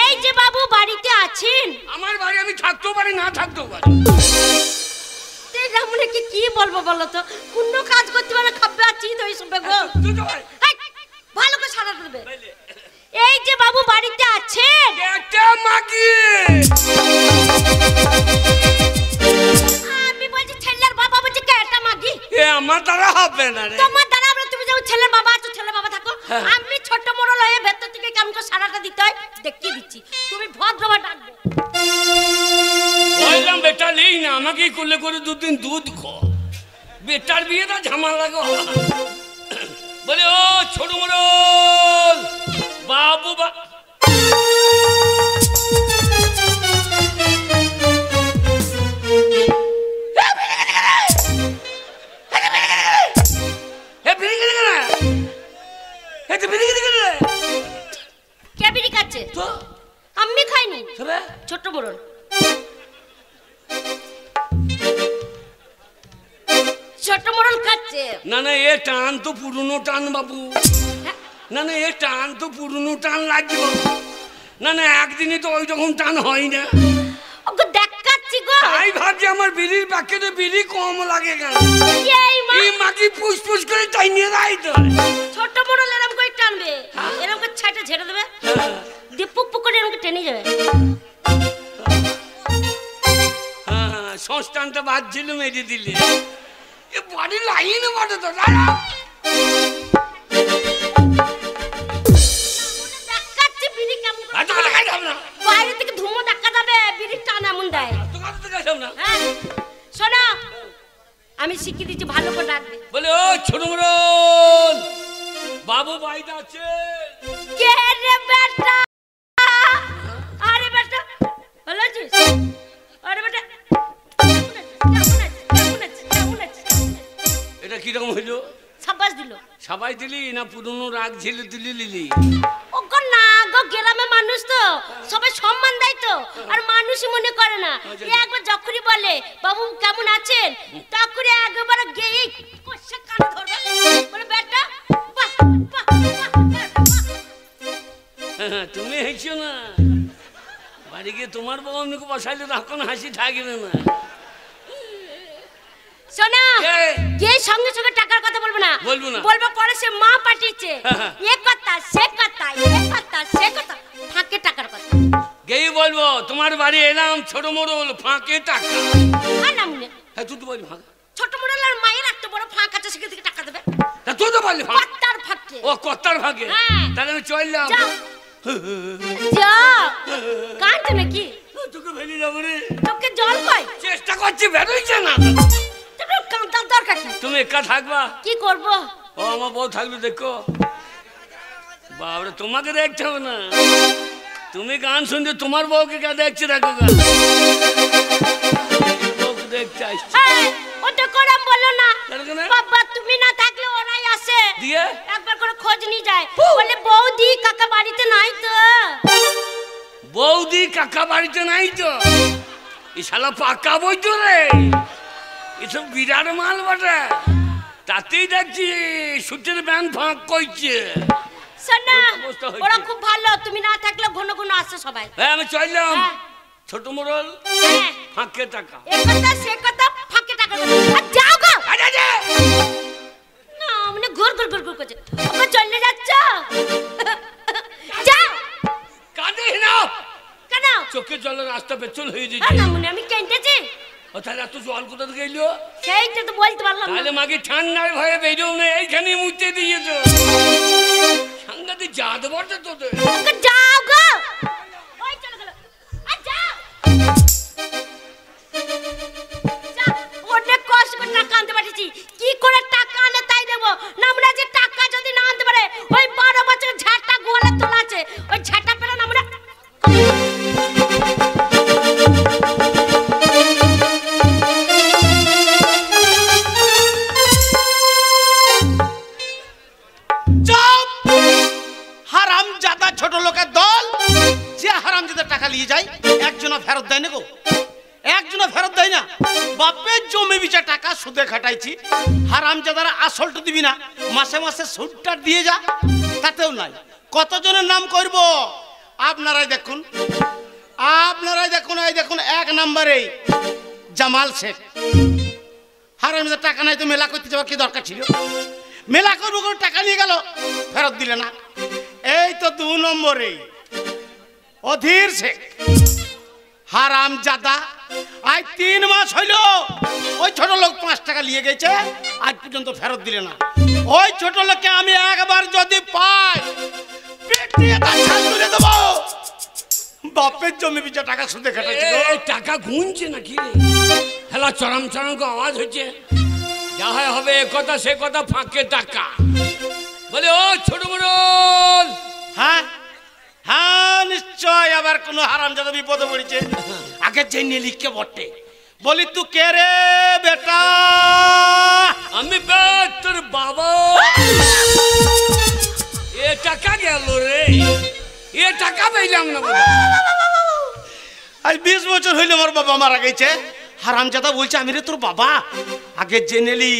এই যে বাবু বাড়িতে আছেন? আমার বাড়ি আমি থাকতেও পারি না থাকতেও পারি। মনে কি বলবো বলো তো, কোনো কাজ করতে পারে খাবে আর চিত হয়ে সব গো। তুই তো ভাই। এই, ভালো করে সারা দেবে। এই যে বাবু বাড়িতে আছেন? এটা মাগি। আমি বলছি ছেলের বাবা বলছে কেটা মাগি। এ আমার দ্বারা হবে না রে। তোমার দ্বারা আমরা তুমি যাও ছেলের বাবা আছো ছেলের বাবা থাকো। আমি ছোট মোড়ল হয়ে ভেতর থেকে কেমন করে সারাটা দিতে হয় দেখিয়ে দিচ্ছি। তুমি ভদ্রভাবে ডাকবে। বললাম বেটা নেই না, আমাকেই কোলে করে দুদিন দুধ খো। বেটার বিয়েটা ঝামেলা গো। বলে ও ছোট মোড়ল বাবু বা কে বিড়ি খাচ্ছে? আমি খাইনি, ছোট মোড়ল। ছোট মোড়ল খাচ্ছে। না না এ টান তো পুরনো টান বাবু। না না এ টান তো পুরনো টান লাগছে বাবু। না না একদিনই তো ওই রকম টান হয় না। ওকে দেখাচ্ছি গো। তাই ভাবছি আমার বিড়ির প্যাকেটে বিড়ি কম লাগে কেন? এই মাকি পুষ পুষ করে তাই নিয়ে যাই তো। ছোট মোড়ল এরকম করে টানবে, এরকম করে ছাইটা ঝেড়ে দেবে, দিয়ে পুক পুক করে এরকম টেনে যাবে। হ্যাঁ সংস্থানটা বাদ ছিল মেরে দিলে। এ বাড়ি লাইনে বটে তো দাঁড়া। দেখাচ্ছি বিড়ি কেমন করে। এত কথা খাই যাব না। বাইরে থেকে ধুমো দেখা যাবে বিড়ির টান এমন দেয়। এত কথা তো খাই যাব না। হ্যাঁ শোনো আমি শিখিয়ে দিচ্ছি ভালো করে ডাকবে। বলে ও ছোট মোড়ল বাবু বাড়িতে আছে? কে রে বেটা? আরে বেটা ভালো আছিস? আরে বেটা কেমন আছিস? এটা কিরকম হইলো? সাবাস দিল। সবাই দিলি না পুরনো রাগ ঝেলে তুলি লিলি? ওগো না গো, গ্রামে মানুষ তো সবাই সম্মান দেয় তো, আর মানুষই মনে করে না। একবার যখনই বলে বাবু কেমন আছেন, তখনই একবার গিয়ে কষে কানে ধরবে, বলে বেটা বাহ বাহ বাহ। তুমি হেসো না, বাড়ি গিয়ে তোমার বাবা অন্যকে বসাইলে তখন হাসি থাকবে না। শোনা গিয়ে সঙ্গে সঙ্গে টাকার কথা বলবো না, বলবো পরে সে মা পাঠিয়েছে এ কথা সে কথা এ কথা সে কথা, ফাঁকে টাকার কথা গেই বলবো তোমার বাড়ি এলাম ছোট মোড়ল ফাঁকে টাকা। আর না মনে হ্যাঁ তুই তো বলি ফাঁকা। ছোট মোড়ল আর মায়ের এত বড় ফাঁক আছে, সেখান থেকে টাকা দেবে। তা তুই তো বললি ফাঁকা। কত্তার ফাঁকে। ও কত্তার ফাঁকে? তাহলে আমি চললাম। যাও কাঁদছে নাকি? তোকে ভেঙে যাবো রে। তোকে জল কই? চেষ্টা করছি বেরোইছে না। কাঁদার দরকার কি? তুমি একা থাকবা? কি করবো? ও আমার বউ থাকবে দেখো। বাবরে তোমাকে দেখতে হবে না, তুমি গান শুনতে তোমার বউকে কে দেখছে দেখো গান দেখতে আসছে। ওটা করাম বলো না বাবা, তুমি না থাকলে ওরাই আসে দিয়ে একবার করে খোঁজ নিয়ে যায়, বলে বৌদি কাকা বাড়িতে নাই তো। বৌদি কাকা বাড়িতে নাই তো? এই শালা পাকা বই তো রে, এসব বিরাট মাল বটে। তাতেই দেখছি সূর্যের ব্যান ফাঁক করছে। শোনা ওরা খুব ভালো, তুমি না থাকলে ঘন ঘন আসে সবাই। হ্যাঁ আমি চললাম ছোট মোড়ল ফাঁকে টাকা। এ কথা সে কথা ফাঁকে টাকা যাও গো। না মানে ঘুর ঘুর ঘুর ঘুর করছে, ওকে চলে যাচ্ছ যাও। কাঁদে না কেন? চোখের জলের রাস্তা পেছল হয়ে যাচ্ছে। না মনে আমি কেঁদেছি। ও তাহলে এত জল কোথা থেকে এলো? সেইটা তো বলতে পারলাম না। তাহলে মাকে ঠান্ডার ভয়ে বেরো না, এইখানে মুতে দিয়েছো। সাংঘাতিক জাত বটে তোদের। ওকে যাও গো। ওই চলে গেল। আ যাও। যাও অনেক কষ্ট করে টাকা আনতে পাঠিয়েছি, কি করে টাকা আনে তাই দেবো না। আমরা যে টাকা যদি না আনতে পারে ওই 12 বছর ঝাঁটা গোয়ালে তোলা আছে, ওই ঝাঁটা পেলে না আমরা ছোট লোকের দল। যে হারামজাদা টাকা নিয়ে যায় একজনা ফেরত দেয় না গো, একজনা ফেরত দেয় না। বাপের জমি বিচা টাকা সুদে খাটাইছি, হারামজাদারা আসলটা দিবি না, মাসে মাসে সুদটা দিয়ে যা, তাতেও নাই। কতজনের নাম করব আপনারাই দেখুন, আপনারাই দেখুন। এই দেখুন 1 নম্বরে জামাল শেখ। হারামজাদা টাকা নাই তো মেলা করতে যাওয়ার কি দরকার ছিল? মেলা করবো করে টাকা নিয়ে গেল, ফেরত দিলে না। এই তো 2 নম্বরে অধীর শেখ হারাম জাদা। আজ 3 মাস হইল ওই ছোট লোক 5 টাকা নিয়ে গেছে, আজ পর্যন্ত ফেরত দিলে না। ওই ছোট লোককে আমি একবার যদি পাই পেটিয়ে তার ছাল তুলে দেবো। বাপের জমি বিচা টাকা সুদে খাটাইছে গো। এই টাকা গুনছে নাকি রে? হেলা চরম চরম করে আওয়াজ হচ্ছে। যা হয় হবে, এ কথা সে কথা, ফাঁকে টাকা বলে। ও ছোট মোড়ল। হ্যাঁ হ্যাঁ নিশ্চয় আবার কোন হারামজাদা বিপদে পড়েছে। আগে জেনে লিখকে বটে বলি, তুই কে রে বেটা? আমি তোর বাবা। এ টাকা গেল রে, এ টাকা পেলাম না। আজ 20 বছর হইলো আমার বাবা মারা গেছে। হারামজাদা বলছে আমি রে তোর বাবা। আগে জেনেলি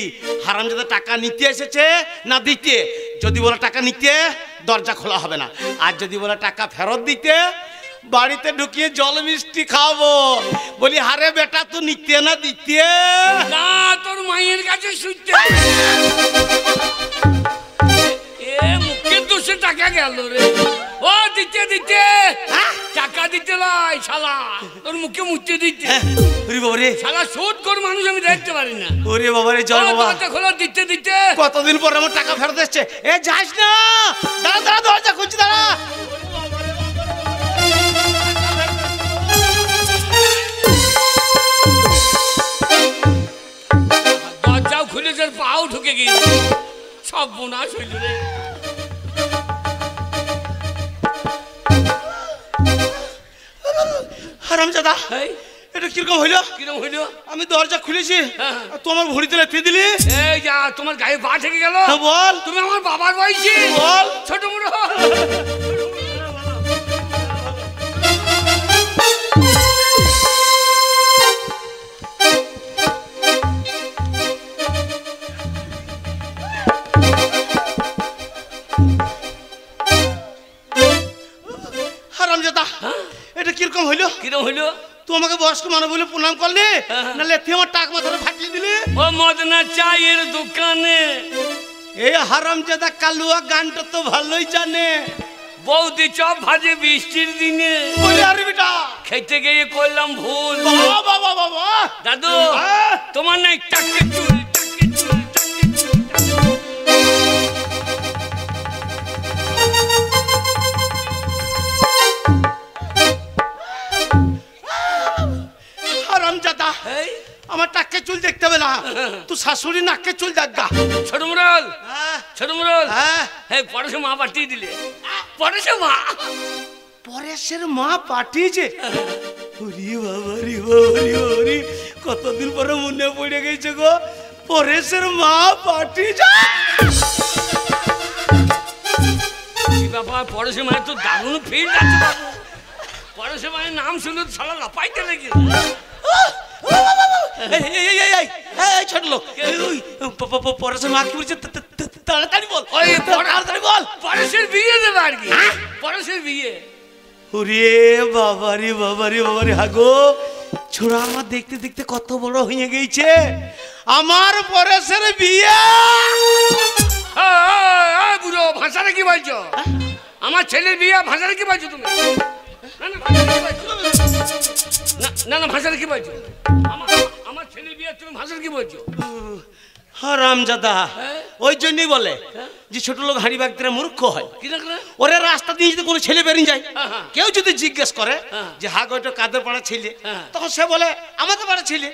হারামজাদা টাকা নিতে এসেছে না দিতে। যদি বলে টাকা নিতে, দরজা খোলা হবে না। আর যদি বলে টাকা ফেরত দিতে, বাড়িতে ঢুকিয়ে জল মিষ্টি খাওয়াবো। বলি হারে বেটা তুই নিতে না দিতে? না, তোর মায়ের কাছে শুনতে। এ মুখের দোষে টাকা গেল রে। ও দিতে দিতে টাকা দিতে লাই শালা, তোর মুখে মুতে দিতে। ওরে বাবা রে, শালা সুদ কর মানুষ আমি দেখতে পারি না। ওরে বাবা রে, জয় বাবা। দরজা খোলা দিতে দিতে কতদিন পর আমার টাকা ফেরত এসছে। এ যাস না, দাঁড়া দাঁড়া, দরজা খুলছি, দাঁড়া। দরজাও খুলেছে, পাও ঢুকে গিয়েছে। সব বোনাস হইল রে। হারামজাদা, এটা কিরকম হইলো? কিরকম হইল? আমি দরজা খুলেছি, হ্যাঁ। তোমার ভুড়িতে লেপে দিলি। এই যা, তোমার গায়ে পা ঠেকে গেল। বল। তুমি আমার বাবার বয়সী। বল। ছোট মোড়ল। হারামজাদা, এটা কিরকম হইলো? কিরকম হইল? তুই আমাকে বয়স্ক মানুষ বলে প্রণাম করলি, না লেথি আমার টাক মাথায় ফাটিয়ে দিলি? ও মদনা চায়ের দোকানে এই হারামজাদা কালুয়া গানটা তো ভালোই জানে। বৌদি চপ ভাজে বৃষ্টির দিনে। বলি আরে বেটা, খেতে গিয়ে করলাম ভুল। বাবা বাবা বাবা। দাদু, হ্যাঁ? তোমার নাই টাকে চুল, টাকে চুল, টাকে চুল, টাকে চুল। হারামজাদা, এই আমার টাকে চুল দেখতে হবে না, তুই শাশুড়ি নাকে চুল দেখ গা। ছোট মোড়ল, হ্যাঁ ছোট মোড়ল। হ্যাঁ। হ্যাঁ, পরেশে মা পাঠিয়ে দিলে। পরেশে মা, পরেশের মা পাঠিয়েছে? ওরে বাবা রে বাবা রে বাবা রে, কতদিন পরে মনে পড়ে গেছে গো, পরেশের মা পাঠিয়েছে। কি ব্যাপার? পরেশে মায়ের তো দারুণ ফিল আছে বাবু। পরেশে মায়ের নাম শুনলে তো শালা লাপাইতে লেগে। ছোট লোক, পরেশের মা কি বলছে? তাড়াতাড়ি বল, ওই তাড়াতাড়ি বল। পরেশের বিয়ে দেবে আর কি। পরেশের বিয়ে। ওরে বাবারে বাবারে বাবারে, হাগো ছোড়া আমার দেখতে দেখতে কত বড় হয়ে গেছে। আমার পরেশের বিয়ে। বুড়ো, ভাষাটা কি বলছো? আমার ছেলের বিয়ে, ভাষাটা কি বলছো তুমি? না না, ভাষাটা কি বলছো? আমার ছেলের বিয়ে তুমি ভাষাটা কি বলছো? হারামজাদা, ওই জন্যই বলে যে ছোট লোক হাঁড়ি বাগদিরা মূর্খ হয়। ওরে রাস্তা দিয়ে যদি কোনো ছেলে বেরিয়ে যায়, কেউ যদি জিজ্ঞেস করে যে হাগ ওইটা কাদের পাড়া ছেলে, তখন সে বলে আমাদের পাড়া ছেলে।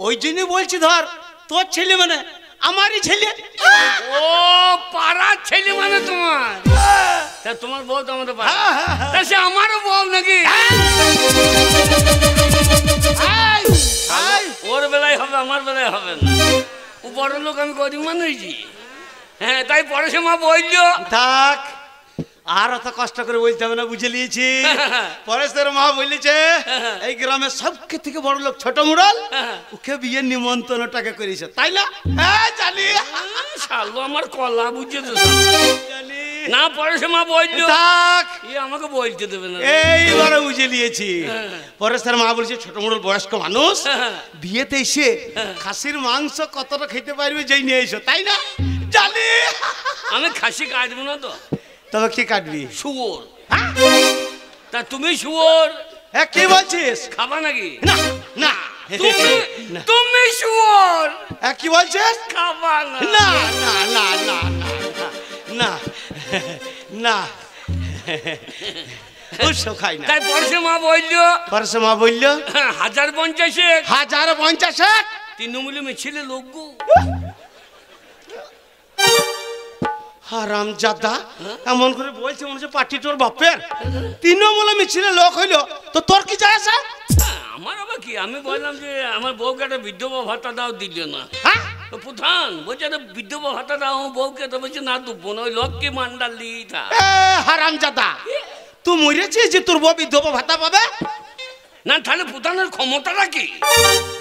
ওই জন্যই বলছি, ধর তোর ছেলে মানে আমারই ছেলে। ও পাড়ার ছেলে মানে তোমার? তা তোমার বউ তো আমাদের পাড়া, তা সে আমারও বউ নাকি? ওর বেলায় হবে, আমার বেলায় হবে না। ও বড় লোক, আমি গরিব মানুষই। হ্যাঁ, তাই পরেশে মা বললো থাক, আর অত কষ্ট করে বলতে হবে না, বুঝে নিয়েছি। পরেশের মা বলেছে এই গ্রামের সবকে থেকে বড় লোক ছোট মুড়ল, ওকে বিয়ের নিমন্ত্রণটাকে করেছে, তাই না? হ্যাঁ জানি। শালো আমার কলা বুঝেছো? জানি না, পরেশে মা বললো থাক, আমাকে বলতে দেবে না। এইবারে বুঝে নিয়েছি। পরেশের মা বলছে ছোট মুড়ল বয়স্ক মানুষ, বিয়েতে এসে খাসির মাংস কতটা খেতে পারবে যেই নিয়ে এসো, তাই না? জানি। আমি খাসি কাটবো না তো। তবে কি কাটবি? শুয়োর। হ্যাঁ? তা তুমি শুয়োর কি বলছিস? খাবা নাকি? না না তুমি শুয়োর কি বলছিস? খাবা না? না না না না না না ওসব খাই না। তাই পরশে মা বললো, পরশে মা বললো 1050 1050 তৃণমূলে মিছিলে লোক গো। হারাম জাদা এমন করে বলছে মনে হচ্ছে পার্টি তোর বাপের। তৃণমূলে মিছিলে লোক হইলো তো তোর কি যায় আসে? আমার আবার কি, আমি বললাম যে আমার বউকে একটা বিধবা ভাতা দাও, দিল না। হ্যাঁ তো প্রধান বলছে একটা বিধবা ভাতা দাও আমার বউকে, তো বলছে না দেবো না, ওই লক্ষ্মী মান্ডাল দিই থা। হারাম জাদা তুই মরেছিস যে তোর বউ বিধবা ভাতা পাবে? না তাহলে প্রধানের ক্ষমতাটা কি?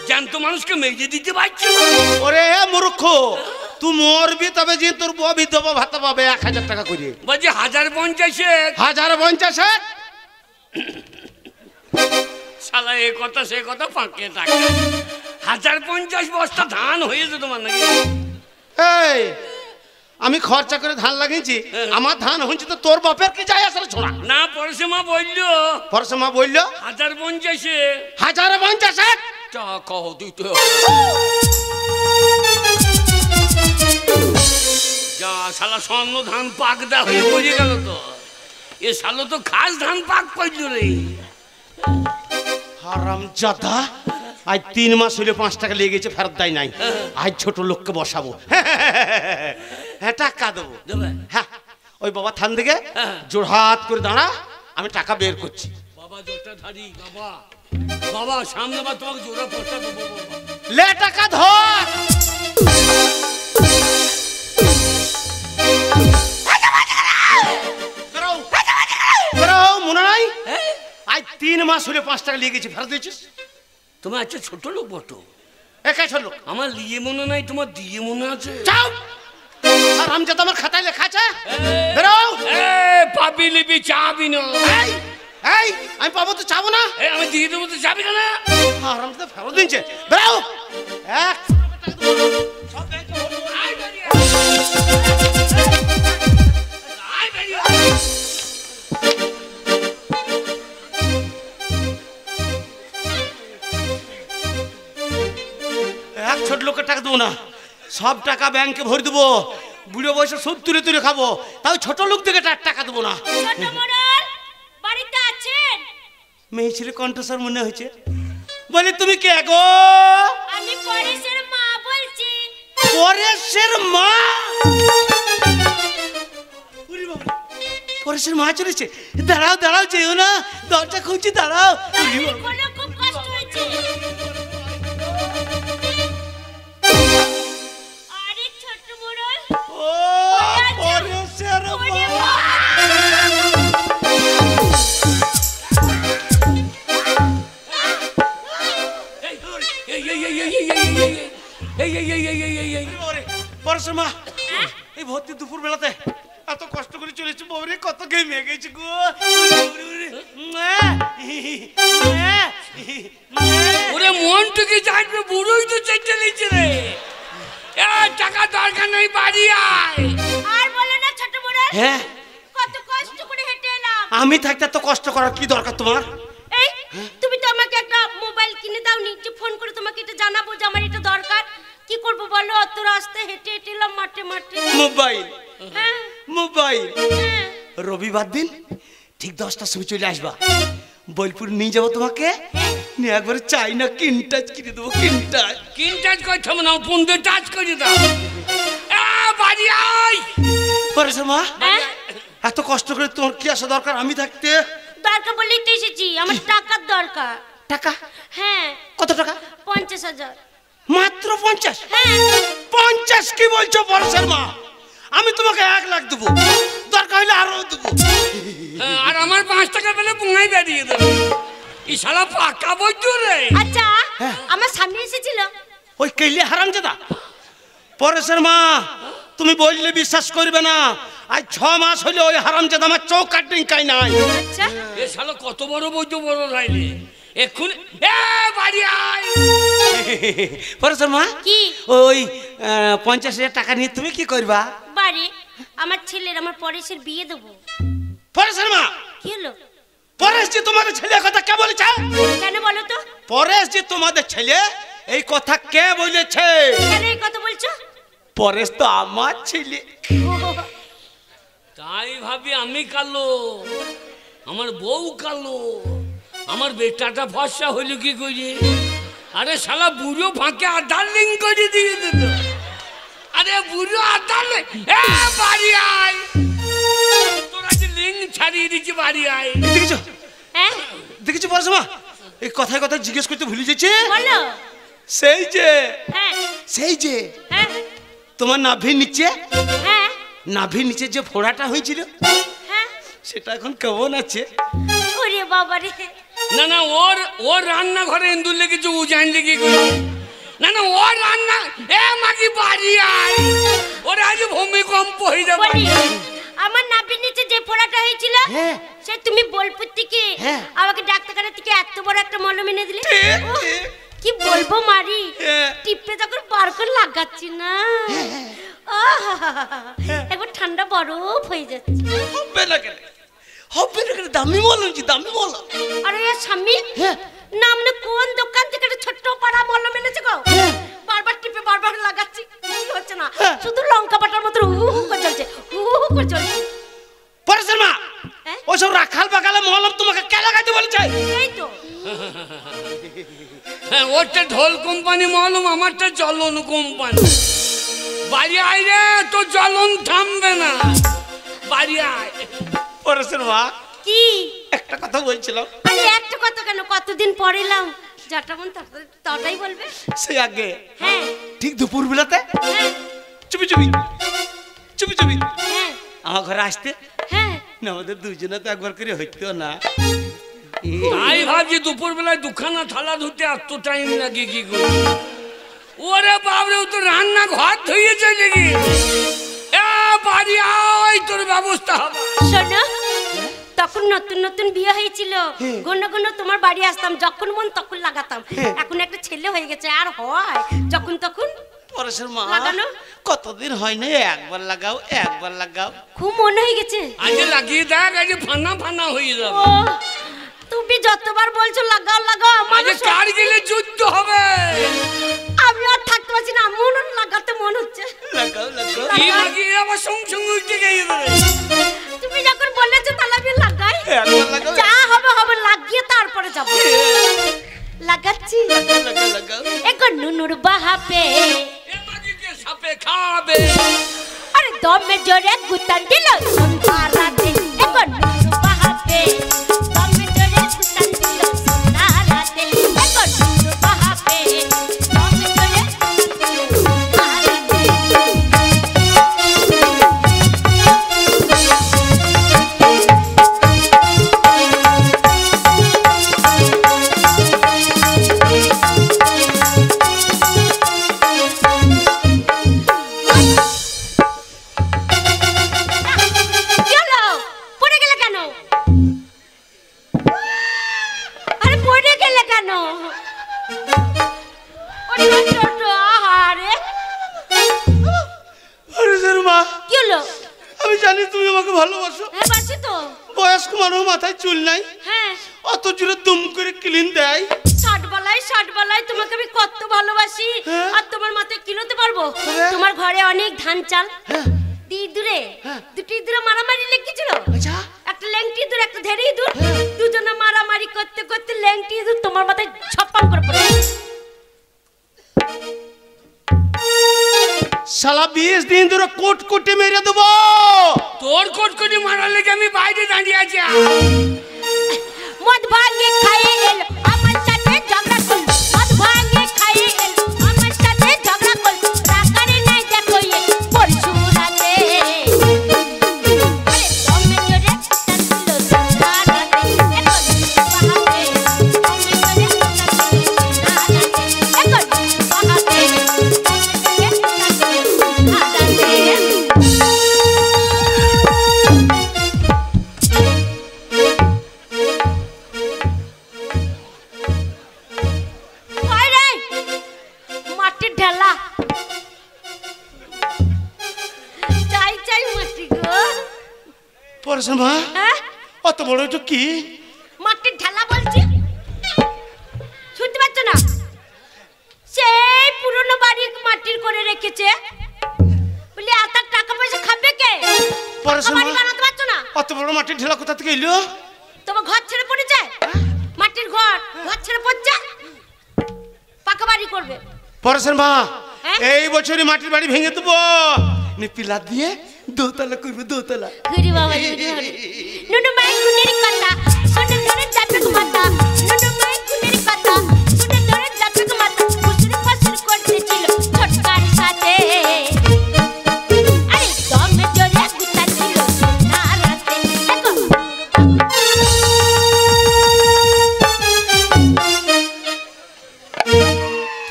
জ্যান্ত মানুষকে মেজে দিতে পারছে না। ওরে মূর্খ, তুই মরবি তবে যে তোর বউ বিধবা ভাতা পাবে 1000 টাকা করে। বলছে 1050 1050 শালা এ কথা সে কথা ফাঁকে টাকা। 1050 বস্তা ধান হয়েছে তোমার নাকি? এই আমি খরচা করে ধান লাগিয়েছি, আমার ধান হচ্ছে তো তোর বাপের কি যায় আসলে ছোড়া? না পরশে মা বললো, পরশে মা বললো 1050 1050 টাকা দিতে যা। শালা স্বর্ণ ধান পাকদা হয়ে পড়ে গেল তো। এ শালো তো খাস ধান পাক করলো রে। হারাম জাদা আজ 3 মাস হইলে 5 টাকা লেগে গেছে, ফেরত দেয় নাই। আজ ছোট লোককে বসাবো, হ্যাঁ টাকা দেবো। দেবে? হ্যাঁ ওই বাবা থান দিকে জোড়হাত করে দাঁড়া, আমি টাকা বের করছি। বাবা জোরটা ধারি বাবা, বাবা সামনে বা তোমাকে জোড়া পয়সা দেবো বাবা। লে টাকা ধর। মনে নাই আজ 3 মাস হলে 5 টাকা লেগে গেছে, ফেরত দিয়েছিস? তুমি আচ্ছা ছোট লোক বটো, একাই ছোট লোক। আমার লিয়ে মনে নাই, তোমার দিয়ে মনে আছে। যাও আর আমি যাতে আমার খাতায় লেখা আছে। বেরো। পাবি লিবি চাবি না। এই আমি পাবো তো চাবো না। আমি দিয়ে দেবো তো চাবি না। আর আমি তো ফেরত দিচ্ছে। বেরো। এক সব ব্যাংকে এক ছোট লোকের টাকা দেবো না, সব টাকা ব্যাংকে ভরে দেবো। বুড়ো বয়সে সুদ তুলে তুলে খাবো, তাও ছোট লোক থেকে টাকা দেবো না। ছোট মোড়ল বাড়িতে আছেন? মেয়ে ছেলে কণ্ঠস্বর মনে হয়েছে। বলে তুমি কে গো? আমি পরেশের মা বলছি। পরেশের মা? পরেশের মা চলেছে। দাঁড়াও দাঁড়াও, যেও না, দরজা খুঁজছি, দাঁড়াও। কোনো খুব কষ্ট হয়েছে। আরে ছোট মোড়ল, ও পরেশের মা। পরেশের মা এই ভর্তি দুপুর বেলাতে এত কষ্ট করে চলেছে, বউরে কত ঘেমে গেছে গো। ওরে মনটুকি চাইবে, বুড়োই তো চাইতে নিচ্ছে রে। টাকা দরকার নেই, বাড়ি আয়। আর বলে না ছোট মোড়ল, হ্যাঁ কত কষ্ট করে হেঁটে এলাম। আমি থাকতে এত কষ্ট করার কি দরকার তোমার? এই তুমি তো আমাকে একটা মোবাইল কিনে দাওনি যে ফোন করে তোমাকে এটা জানাবো যে আমার এটা দরকার। কি করব বলো, অত রাস্তা হেঁটে হেঁটে এলাম মাঠে মাঠে। মোবাইল হ্যাঁ মোবাইল হ্যাঁ। রবিবার দিন ঠিক 10টার সময় চলে আসবা, বোলপুর নিয়ে যাবো তোমাকে, নিয়ে একবারে চাইনা কিনটাচ কিনে দেবো। কিনটাচ কিনটাচ করতে হবে না, পুন্দে টাচ করে দাও। বাড়ি আয়। পরেশের মা হ্যাঁ? এত কষ্ট করে তোমার কি আসা দরকার আমি থাকতে? দরকার বলেই তো এসেছি, আমার টাকার দরকার। টাকা? হ্যাঁ। কত টাকা? 50,000। মাত্র 50? হ্যাঁ। 50 কি বলছো পরেশের মা? আমি তোমাকে 1 লাখ দেবো, দরকার হলে আরো দেবো। আর আমার 5 টাকা পেলে পুঙ্গাই বেরিয়ে দেবে। এই শালা পাকা বইতো রে। আচ্ছা আমার সামনে এসেছিল ওই কেলে হারামজাদা। পরেশের মা তুমি বললে বিশ্বাস করবে না, আজ 6 মাস হলো ওই হারামজাদা আমার চৌক কাটিং কাই নাই। আচ্ছা এ শালা কত বড় বইতো বড় রাইলে এক্ষুনি। বাড়ি আয়। পরেশের মা কি? ওই 50,000 টাকা নিয়ে তুমি কি করবা? বাড়ি আমার ছেলের, আমার পরেশের বিয়ে দেবো। পরেশের মা, কি হলো? পরেশ যে তোমাদের ছেলে কথা কে বলেছে? কেন বলো তো? পরেশ যে তোমাদের ছেলে এই কথা কে বলেছে? কেন এই কথা বলছো? পরেশ তো আমার ছেলে। তাই ভাবি আমি কালো, আমার বউ কালো, আমার বেটাটা ফর্সা হইল কি করে? আরে শালা বুড়ো ফাঁকে আধার লিঙ্ক করে দিয়ে দিত। আরে বুড়ো আধার বাড়ি আয়, তোরা যে লিঙ্ক ছাড়িয়ে দিচ্ছি, বাড়ি আয়। দেখেছো হ্যাঁ দেখেছো পরেশ মা, এই কথায় কথা জিজ্ঞেস করতে ভুলে যাচ্ছে। বলো। সেই যে হ্যাঁ সেই যে হ্যাঁ তোমার নাভির নিচে, হ্যাঁ নাভির নিচে যে ফোড়াটা হয়েছিল হ্যাঁ। সেটা এখন কেমন আছে? ওরে বাবা রে। না না, ওর রান্নাঘরে ইন্দুর লেগেছে, ও জানলে কি করে? না না, ওর রান্না মাগি বাড়ি আয়, ওর আজ ভূমিকম্প হয়ে যাবে। বলি, আমার নাভির নিচে যে ফোড়াটা হয়েছিল হ্যাঁ। সে তুমি বোলপুর থেকে হ্যাঁ। আমাকে ডাক্তারখানা থেকে এত বড় একটা মলম এনে দিলে। ঠিক, ওহ, ঠিক। কি বলবো মারি, হ্যাঁ। টিপে যখন বার করে লাগাচ্ছি না, একবার ঠান্ডা বরফ হয়ে যাচ্ছে। হবে না কেন, হবে না কেন? দামি মলম জি, দামি মলম। আরে স্বামী, হ্যাঁ। না মানে কোন দোকান থেকে একটা ছোট্ট পাড়া মলম এনেছে গো? হ্যাঁ। বারবার টিপে বারবার লাগাচ্ছি, কিছু হচ্ছে না, হ্যাঁ। শুধু লঙ্কা বাটার মতো হু হু করে চলছে, হু হু করে চলছে। পরেশের মা, হ্যাঁ? ওসব রাখাল বাগালে মলম তোমাকে কে লাগাইতে বলেছে? এই তো হ্যাঁ, ওরটা ঢোল কোম্পানি মালুম, আমারটা জ্বলন কোম্পানি। বাড়ি আয় রে, তো জ্বলন থামবে না, বাড়ি আয়। পরেশের মা, কি? একটা কথা বলছিলাম। আরে একটা কথা কেন, কতদিন পরে এলাম, যাটা মন তটাই বলবে। সেই আগে হ্যাঁ ঠিক দুপুর বেলাতে হ্যাঁ চুপি চুপি চুপি চুপি হ্যাঁ আমার ঘরে আসতে হ্যাঁ। না, আমাদের দুজনে তো একবার করে হইতো না। তাই ভাবছি দুপুর বেলায় দুখানা থালা ধুতে এত টাইম লাগে কি করে? ওরে বাবরে, ও তো রান্না ঘর ধুয়ে চলে গিয়ে। বাড়ি আয়, তোর ব্যবস্থা হবে। শোনো, তখন নতুন নতুন বিয়ে হয়েছিল, ঘন ঘন তোমার বাড়ি আসতাম, যখন মন তখন লাগাতাম। এখন একটা ছেলে হয়ে গেছে, আর হয় যখন তখন পরেশের মা, লাগানো। কতদিন হয় না, একবার লাগাও একবার লাগাও। খুব মনে হয়ে গেছে। আজ লাগিয়ে দেখ, আজ ফানা ফানা হয়ে ও, যাবে। তুমি যতবার বলছো লাগাও লাগাও, আমার আজ কারগিলে যুদ্ধ হবে। আমি আর থাকতে পারছি না, মন লাগাতে মন হচ্ছে। লাগাও লাগাও। কি লাগিয়ে আবার সঙ্গে সঙ্গে উঠে গিয়ে দেবে। তুমি যখন বলেছো তাহলে আমি লাগাই। একবার লাগাও। যা হবে হবে, লাগিয়ে তারপরে যাব। লাগাচ্ছি। লাগাও লাগাও। এখন নুনুর বাহাপে এ মাগিকে সাপে খাবে। আরে দমে জোরে গুতান দিল সন্ধ্যা রাতে। এখন নুনুর বাহাপে দমে জোরে গুতান দিল সন্ধ্যা রাতে। এখন নুনুর বাহাপে দমে জোরে গুতান দিল সন্ধ্যা রাতে। কি হলো? পড়ে গেলে কেন? আরে পড়ে গেলে কেন? ওরে ছোট, আহারে। পরেশের মা, কি হলো? আমি জানি তুমি আমাকে ভালোবাসো। হ্যাঁ বাসি তো। বয়স্ক মানুষ, মাথায় চুল নাই, হ্যাঁ, অত জোরে দুম করে ক্লিন দেয়। ষাট বেলায় তোমাকে আমি কত ভালোবাসি। হ্যাঁ। আর তোমার মাথায় কিলোতে পারবো? হ্যাঁ। তোমার ঘরে অনেক ধান চাল, হ্যাঁ। ইঁদুরে হ্যাঁ। দুটি ইঁদুরে মারামারি লেগেছিল। আচ্ছা। একটা ল্যাংটি ইঁদুর, একটা ধেড়ি ইঁদুর, দুজনে মারামারি করতে করতে ল্যাংটি ইঁদুর তোমার মাথায় ছপ্পাং করে পড়ে গেছে। শালা 20 দিন ধরে কোট কোটে মেরে দেবো। তোর কটকটি মারার লেগে আমি বাইরে দাঁড়িয়ে আছি। মদ ভাঙে খাইয়ে এলো আমার সাথে ঝগড়া করলো। মদ ভাঙে খাইয়ে এলো আমার সাথে ঝগড়া করলো। রাগারে নাই দেখো এ পরশু রাতে। আরে দমে জোরে কুতান দিল সন্ধ্যা রাতে। এখন বাহাতে দমে জোরে কুতান দিল সন্ধ্যা রাতে। এখন বাহাতে দমে জোরে কুতান দিল সন্ধ্যা রাতে। পরেশের মা হ্যাঁ অত বড় এটা কি? মাটির ঢালা বলছি, শুনতে পাচ্ছ না? সেই পুরনো বাড়ি মাটির করে রেখেছে বলে এত টাকা পয়সা খাবে কে? পরেশের বাড়ি মা বানাতে পারছো না? অত বড় মাটির ঢেলা কোথা থেকে এলো? তোমার ঘর ছেড়ে পড়েছে, মাটির ঘর ছেড়ে পড়ছে, পাকা বাড়ি করবে। পরেশের মা হ্যাঁ? এই বছরই মাটির বাড়ি ভেঙে দেবো, পিলার দিয়ে দোতলা করবে, দোতলা। ঘুরি বাবা ঘুরি ঘুরি নুনু মাই গুনের কথা শুনে ধরে যাবে মাথা, নুনু মাই গুনের কথা শুনে ধরে যাবে মাথা, ফুসুর ফুসুর করতেছিল ছোটকার সাথে, আরে দমে জোরে গুতাছিল না রাতে। দেখো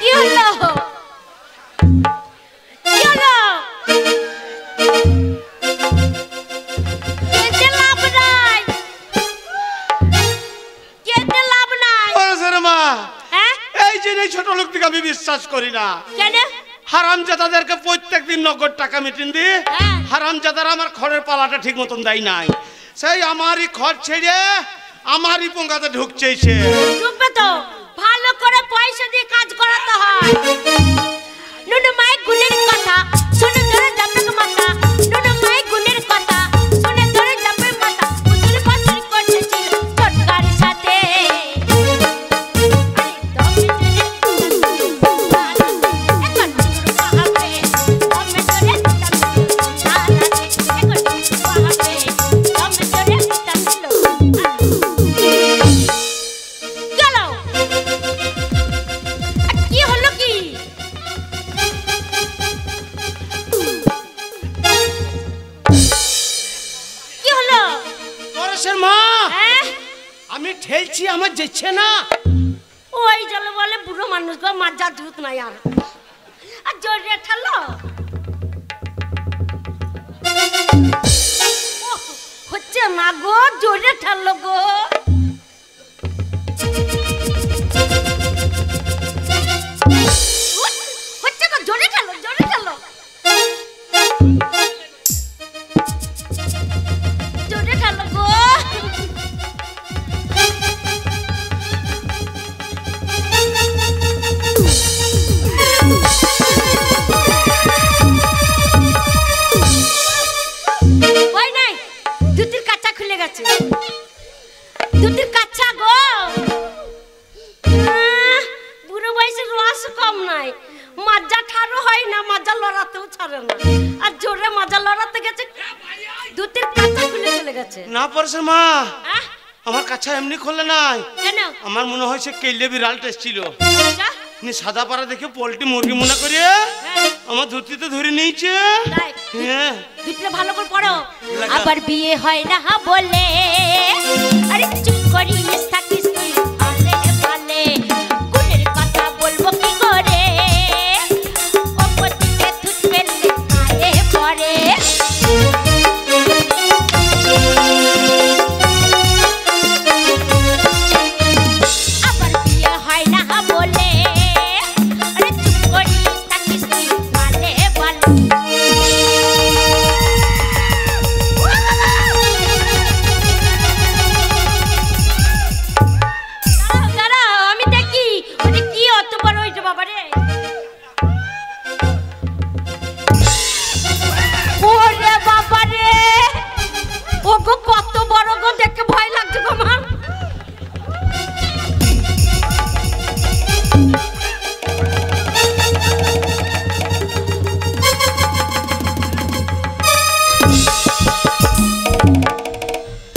কি হলো কি হলো? কেটে লাভ নাই, কেটে লাভ নাই। পরেশের মা হ্যাঁ এই যে এই ছোট লোকটিকে আমি বিশ্বাস করি না। কেন? হারামজাদাদেরকে প্রত্যেকদিন নগদ টাকা মিটিং দি, হ্যাঁ। হারামজাদারা আমার খড়ের পালাটা ঠিক মতন দেয় নাই, সেই আমারই খড় ছেড়ে আমারই পোঙ্গাতে ঢুকছে সে। ঢুকবে তো, ভালো করে পয়সা দিয়ে কাজ করাতে হয়। নুনু মাই গুণের কথা শুনে ধরে যাবে মাথা, নুনু মাই গুণের কথা শুনে ধরে যাবে মাথা, ফুসুর ফুসুর করতেছিল ছোটকার সাথে। আরে দমে কি হলো কি? কি হলো? পরেশের মা হ্যাঁ আমি ঠেলছি, আমার যেচ্ছে না। ওই জলে বলে বুড়ো মানুষ গো মাজা দুধ নাই আর জোরে ঠালো হচ্ছে না গো, জোরে ঠালো গো। হচ্ছে না, জোরে ঠালো জোরে ঠালো জোরে ঠালো গো। ওই নাই দুটির কাঁচা খুলে গেছে, দুটির কাঁচা গো। বুড়ো বয়সের রস কম নাই, মাজা ঠারো হয় না, মাজা লড়াতেও ছাড়ে না, আর জোরে মাজা লড়াতে গেছে দুটির কাঁচা খুলে চলে গেছে। না পরেশের মা আহ, আমার কাছে এমনি খোলে নাই, কেন? আমার মনে হয়েছে কেলে বিড়াল টেস্ট ছিল, আচ্ছা, সাদা পাড়া দেখে পোল্ট্রি মুরগি মনে করে হ্যাঁ, আমার ধুতিতে ধরে নিয়েছে। তাই? হ্যাঁ দুটিটা ভালো করে পড়ো। লাগা। আবার বিয়ে হয় না বলে আরে চুপ করিস থাকিস তুই ভালে ভালে, গুণের কথা বলবো কি করে, ওপর থেকে থুত ফেললে কালে পড়ে। আবার বিয়ে হয় না বলে আরে চুপ করিস থাকিস তুই ভালে ভালে। দাঁড়াও আমি দেখি ওটা কি অত বড় হইছে বাবা রে। ওরে বাবা রে, ও গো কত বড় গো, দেখে ভয় লাগছে গো আমার।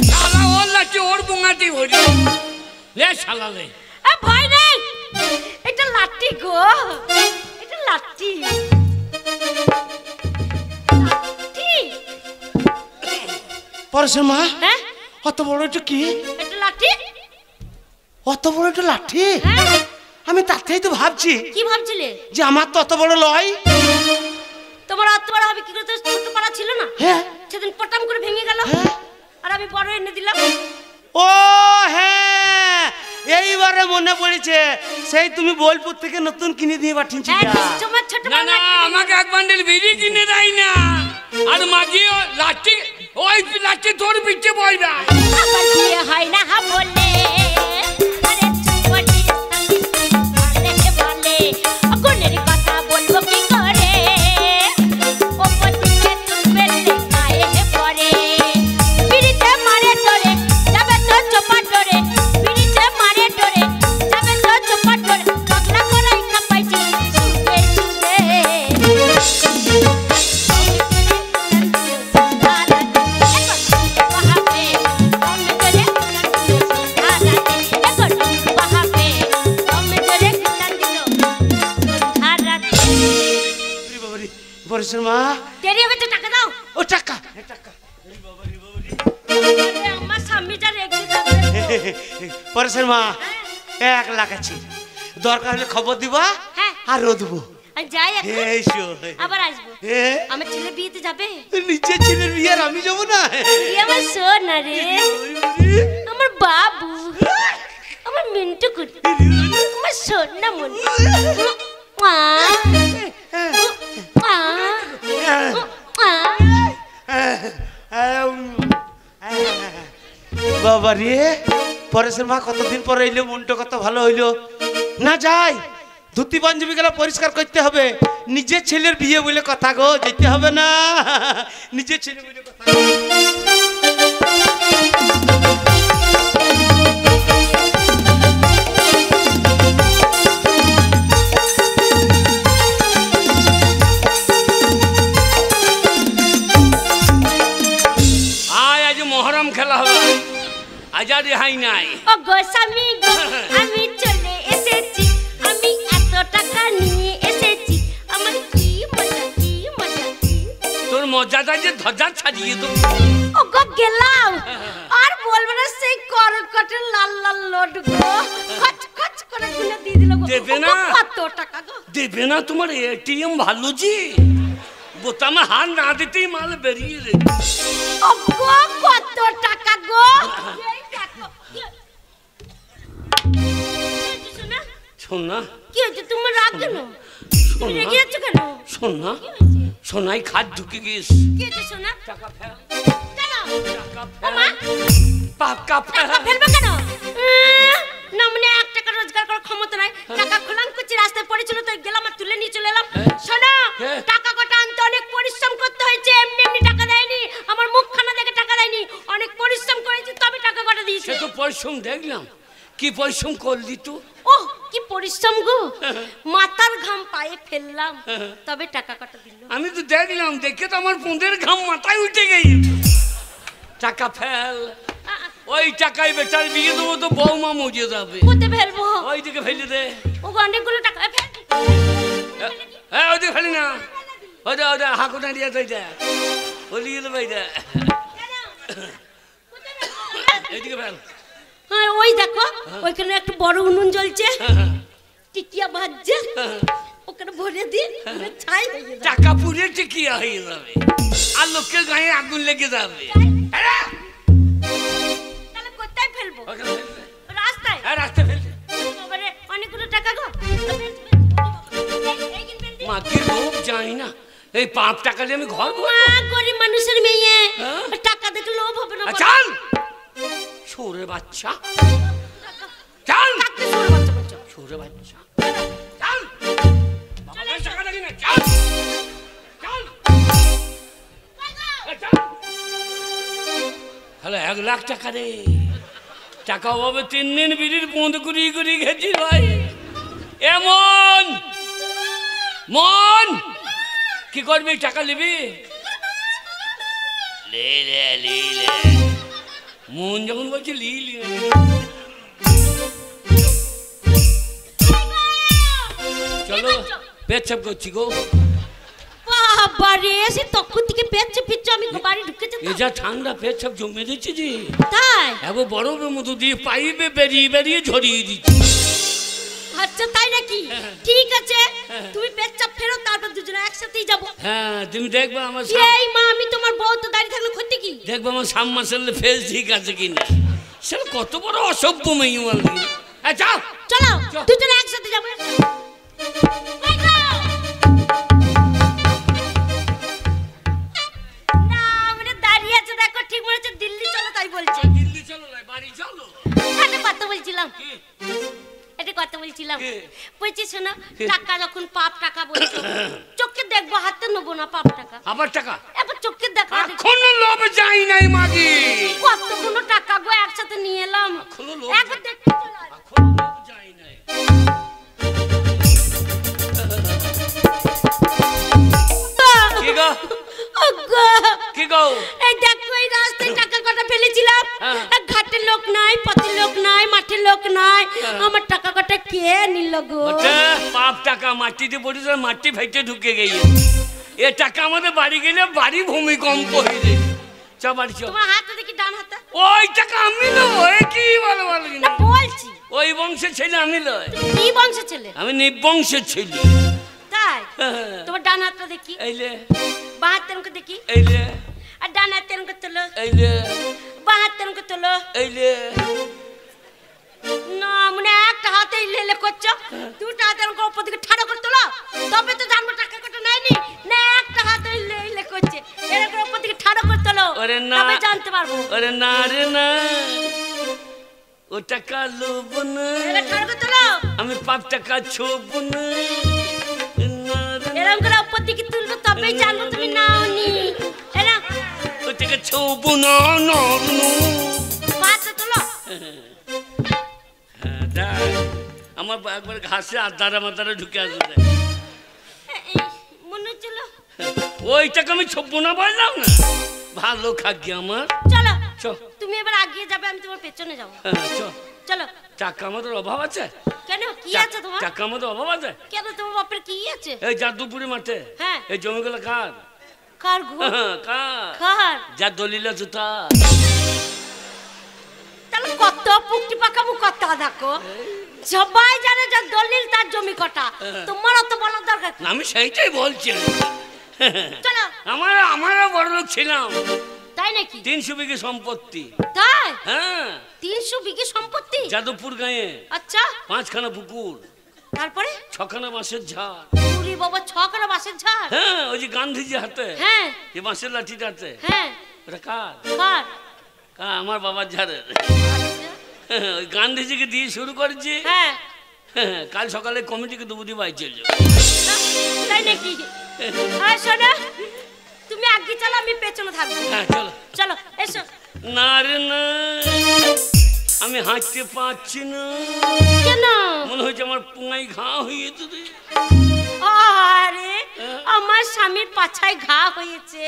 শালা ওর লাঠি ওর বোঙাতেই ভরি রে শালা রে। এ ভয় নেই, এটা লাঠি গো, এটা লাঠি লাঠি। পরেশের মা হ্যাঁ অত বড় একটা কি? এটা লাঠি। অত বড় একটা লাঠি? হ্যাঁ আমি তাতেই তো ভাবছি কি ভাবছিলে? যে আমার তো অত বড় লয়। তোমার অত বড় হবে কি করে? তো ছোট পাড়া ছিল না, হ্যাঁ সেদিন পটাম করে ভেঙে গেল, হ্যাঁ। আর আমি বড় এনে দিলাম। ও হ্যাঁ এইবারে মনে পড়েছে, সেই তুমি বোলপুর থেকে নতুন কিনে দিয়ে পাঠিয়েছি। হ্যাঁ, তোমার ছোট না পাড়া না আমাকে এক বান্ডিল বিড়ি কিনে দেয় না, আর মাঝি লাঠি ওই পিলাচ্ছে তোর পিঠে বইবা আবার বিয়ে হয় না বলে আরে চুপটি বলে বলে গুণের কথা বলবো কি করে ও পতিকে তুলবে লেখায় পরে পিড়িতে মারে ডরে যাবে তো চোপা ডরে পিড়িতে মারে ডরে যাবে তো চোপা ডরে পাগলা করাই খাপাইছি সুদে সুদে পরেশের মা দেরি হবে তো টাকা দাও ও টাকা আমার স্বামী যা রেগে যাবে পরেশের মা 1 লাখ আছে দরকার হলে খবর দিবা হ্যাঁ আর দেবো আমি যাই এখন এসো আবার আসবো আমার ছেলে বিয়েতে যাবে নিচের ছেলের বিয়ে আর আমি যাবো না এই আমার সোনা রে আমার বাবু আমার মিন্টু কুটি আমার সোনা মন মা বাবা রে পরেশের মা কতদিন পরে এলো মনটা কত ভালো হইলো না যাই ধুতি পাঞ্জাবি গুলো পরিষ্কার করতে হবে নিজের ছেলের বিয়ে বলে কথা গো যেতে হবে না নিজের ছেলে বলে কথা মহরম খেলা হবে আজ আর রেহাই নাই ও গো স্বামী গো আমি চলে এসেছি আমি এত টাকা নিয়ে এসেছি আমার কি মজা তোর মজাটা যে ধ্বজা ছাড়িয়ে দেবো ও গো গেলাম আর বলবো না সেই করকটের লাল লাল লোড গো খচ খচ করে গুলে দিয়ে দিল গো দেবে না কত টাকা গো দেবে না তোমার এটিএম ভালো জি বোতামে হাত না দিতেই মাল বেরিয়ে রে ও গো কত টাকা গো এই দেখো শোনা শোনা কি হয়েছে তোমার রাগ কেন তুমি রেগে যাচ্ছ কেন শোনা সোনাই খাট ঢুকে গিয়েছ কি হয়েছে শোনা টাকা ফেল চলো টাকা ও মা টাকা ফেল ফেলবে কেন না মানে 1 টাকা রোজগার করার ক্ষমতা নাই টাকা খোলাম করছি রাস্তায় পড়েছিল তো গেলাম আর তুলে নিয়ে চলে এলাম শোনো টাকা কটা আনতে অনেক পরিশ্রম করতে হয়েছে এমনি এমনি টাকা দেয়নি আমার মুখখানা দেখে টাকা দেয়নি অনেক পরিশ্রম করেছি তবে টাকা কটা দিয়েছে সে তো পরিশ্রম দেখলাম কি পরিশ্রম করলি তো ওহ কি পরিশ্রম গো মাথার ঘাম পায়ে ফেললাম তবে টাকা কটা দিল আমি তো দেখলাম দেখে তো আমার পুঁদের ঘাম মাথায় উঠে গেই টাকা ফেল ওই টাকায় বেটার বিয়ে দেবো তো বৌমা মজে যাবে কোথায় ফেলবো ওই দিকে ফেলে দে ও অনেকগুলো টাকা ফেল হ্যাঁ ওই দিকে ফেলি না ওই দে হাঁকুটা দিয়ে তুই দে বলিয়ে দেবে এই দে এইদিকে ফেল হ্যাঁ ওই দেখো ওইখানে একটা বড় উনুন জ্বলছে টিকিয়া ভাজছে ওখানে ভরে দিন ছাই হয়ে যাবে টাকা পুড়ে টিকিয়া হয়ে যাবে আর লোকের গায়ে আগুন লেগে যাবে তাহলে কোথায় ফেলবো রাস্তায় হ্যাঁ রাস্তায় ফেলছে বাবারে অনেকগুলো টাকা গো মাকে লোভ জানি না এই 5 টাকা দিয়ে আমি ঘর মা গরিব মানুষের মেয়ে টাকা দেখে লোভ হবে না চল ছোরে বাচ্চা চল ছোরে বাচ্চা চল বাবার টাকা দেখি না চল চল হ্যালো 1 লাখ টাকা রে টাকা অভাবে 3 দিন বিড়ির বন্ধ করি গেছি ভাই এমন মন কি করবি টাকা নিবি লে মন যখন বলছে লিলি চলো পেচ্ছাপ করছি গো বাবারে সে তখন থেকে পেচ্ছে পিচ্ছে আমি বাড়ি ঢুকে যেতাম এ যা ঠান্ডা পেচ্ছাপ জমে দিচ্ছে জি তাই এগো বরফের মতো দিয়ে পাইপে বেরিয়ে ঝরিয়ে দিচ্ছি আচ্ছা তাই নাকি ঠিক আছে তুমি পেচ্ছাপ ফেরো তারপর দুজনে একসাথেই যাব হ্যাঁ তুমি দেখবে আমার এই মা আমি তোমার বউ তো দাঁড়িয়ে থাকলে ক্ষতি কি দেখবে আমার সামমাসের ফেস ঠিক আছে কিনা সেটা কত বড় অসভ্য মেয়ে বল যাও চলো দুজনে একসাথে যাবো না মানে দাঁড়িয়ে আছে দেখো ফেলেছিলাম কি? বলছি শোনো টাকা যখন পাপ টাকা বলছো চোখে দেখবো হাতে নেবো না পাপ টাকা আবার টাকা এবার চোখে দেখা এখনো লোভ যাই নাই মাগি কতগুলো টাকা গো একসাথে নিয়ে এলাম এখনো লোভ একবার দেখতে চলে আয়। এখনো লোভ যাই নাই কি গো ওগো, কি গো এই দেখো এই রাস্তায় টাকা কটা ফেলেছিলাম হ্যাঁ। ঘাটের লোক নাই পথের লোক নাই মাঠের লোক নাই আমার টাকা কটা কে নিল গো ওটা পাপ টাকা মাটিতে পড়েছে মাটি ফেটে ঢুকে গেছে এ টাকা আমাদের বাড়ি গেলে বাড়ি ভূমিকম্প হয়ে যায় চ বাড়ি চ তোমার হাতে দেখি ডান হাতে ওই টাকা আমি নেবো এ কি বলো বলো না বলছি ওই বংশের ছেলে আমি লয় তুমি কি বংশের ছেলে আমি নিবংশের ছেলে তাই তোমার ডান হাতটা দেখি এইলে বাঁ হাত তেরঙ্কে দেখি এইলে আর ডান হাত তেরঙ্কে তোলো এইলে বাঁ হাত তেরঙ্কে তোলো এইলে না মানে একটা হাতে লেলে করছো দুটো হাতে এরকম উপর দিকে ঠাড়া করে তোলো তবে তো জানবো টাকা কটা নেয়নি না একটা হাতে লেলে করছে এরকম উপর দিকে ঠাড়া করে তোলো ওরে না তবে জানতে পারবো ওরে না রে না ও টাকা লোভ না এলে ঠাড়া করে তোলো আমি পাপ টাকা ছোব না না রে না। এরকম করে উপর দিকে তুলবো তবেই জানবো তুমি নাওনি এলা ও টাকা ছোব না না না। পাতে তোলো হ্যাঁ, দেখ, আমার একবার ঘাসে আদারা মাদারা ঢুকে আসবে এই, মনে হচ্ছিল ওই টাকা আমি ছোব না বললাম না ভালো খাকি আমার চলো চ তুমি এবার আগিয়ে যাবে আমি তোমার পেছনে যাবো হ্যাঁ, চ চলো টাকা আমাদের অভাব আছে কেন কি আছে তোমার টাকা আমাদের অভাব আছে কেন তোমার বাপের কি আছে এই যাদুপুরি মাঠে হ্যাঁ। এই জমিগুলো কার কার গো কার কার যা দলিল জুতা তাহলে কত পুকটি পাকাবো কথা দেখো সবাই জানে যে দলিল তার জমি কটা তোমার অত বলার দরকার কি? আমি সেইটাই বলছি চলো আমারও বড় লোক ছিলাম তাই নাকি 300 বিঘে সম্পত্তি তাই হ্যাঁ 300 বিঘে সম্পত্তি যাদবপুর গাঁয়ে আচ্ছা 5খানা পুকুর তারপরে 6খানা বাঁশের ঝাড় পুরি বাবা 6 করে বাসের ঝাড় হ্যাঁ ওই যে গান্ধীজি হাতে হ্যাঁ যে বাঁশের লাঠিটা হাতে হ্যাঁ ওটা কার কার কার আমার বাবার ঝাড়ের আচ্ছা, ওই গান্ধীজিকে দিয়ে শুরু করেছি হ্যাঁ কাল সকালে কমিটিকে দুবুদি বাই চলে যাবো তাই নাকি হ্যাঁ শোনো তুমি আগে চলো আমি পেছনে থাকবো হ্যাঁ চলো চলো এসো না রে না আমি হাঁটতে পারছি না কেন মনে হচ্ছে আমার পুঙাই ঘা হয়ে যেত আরে আমার স্বামীর পাছায় ঘা হয়েছে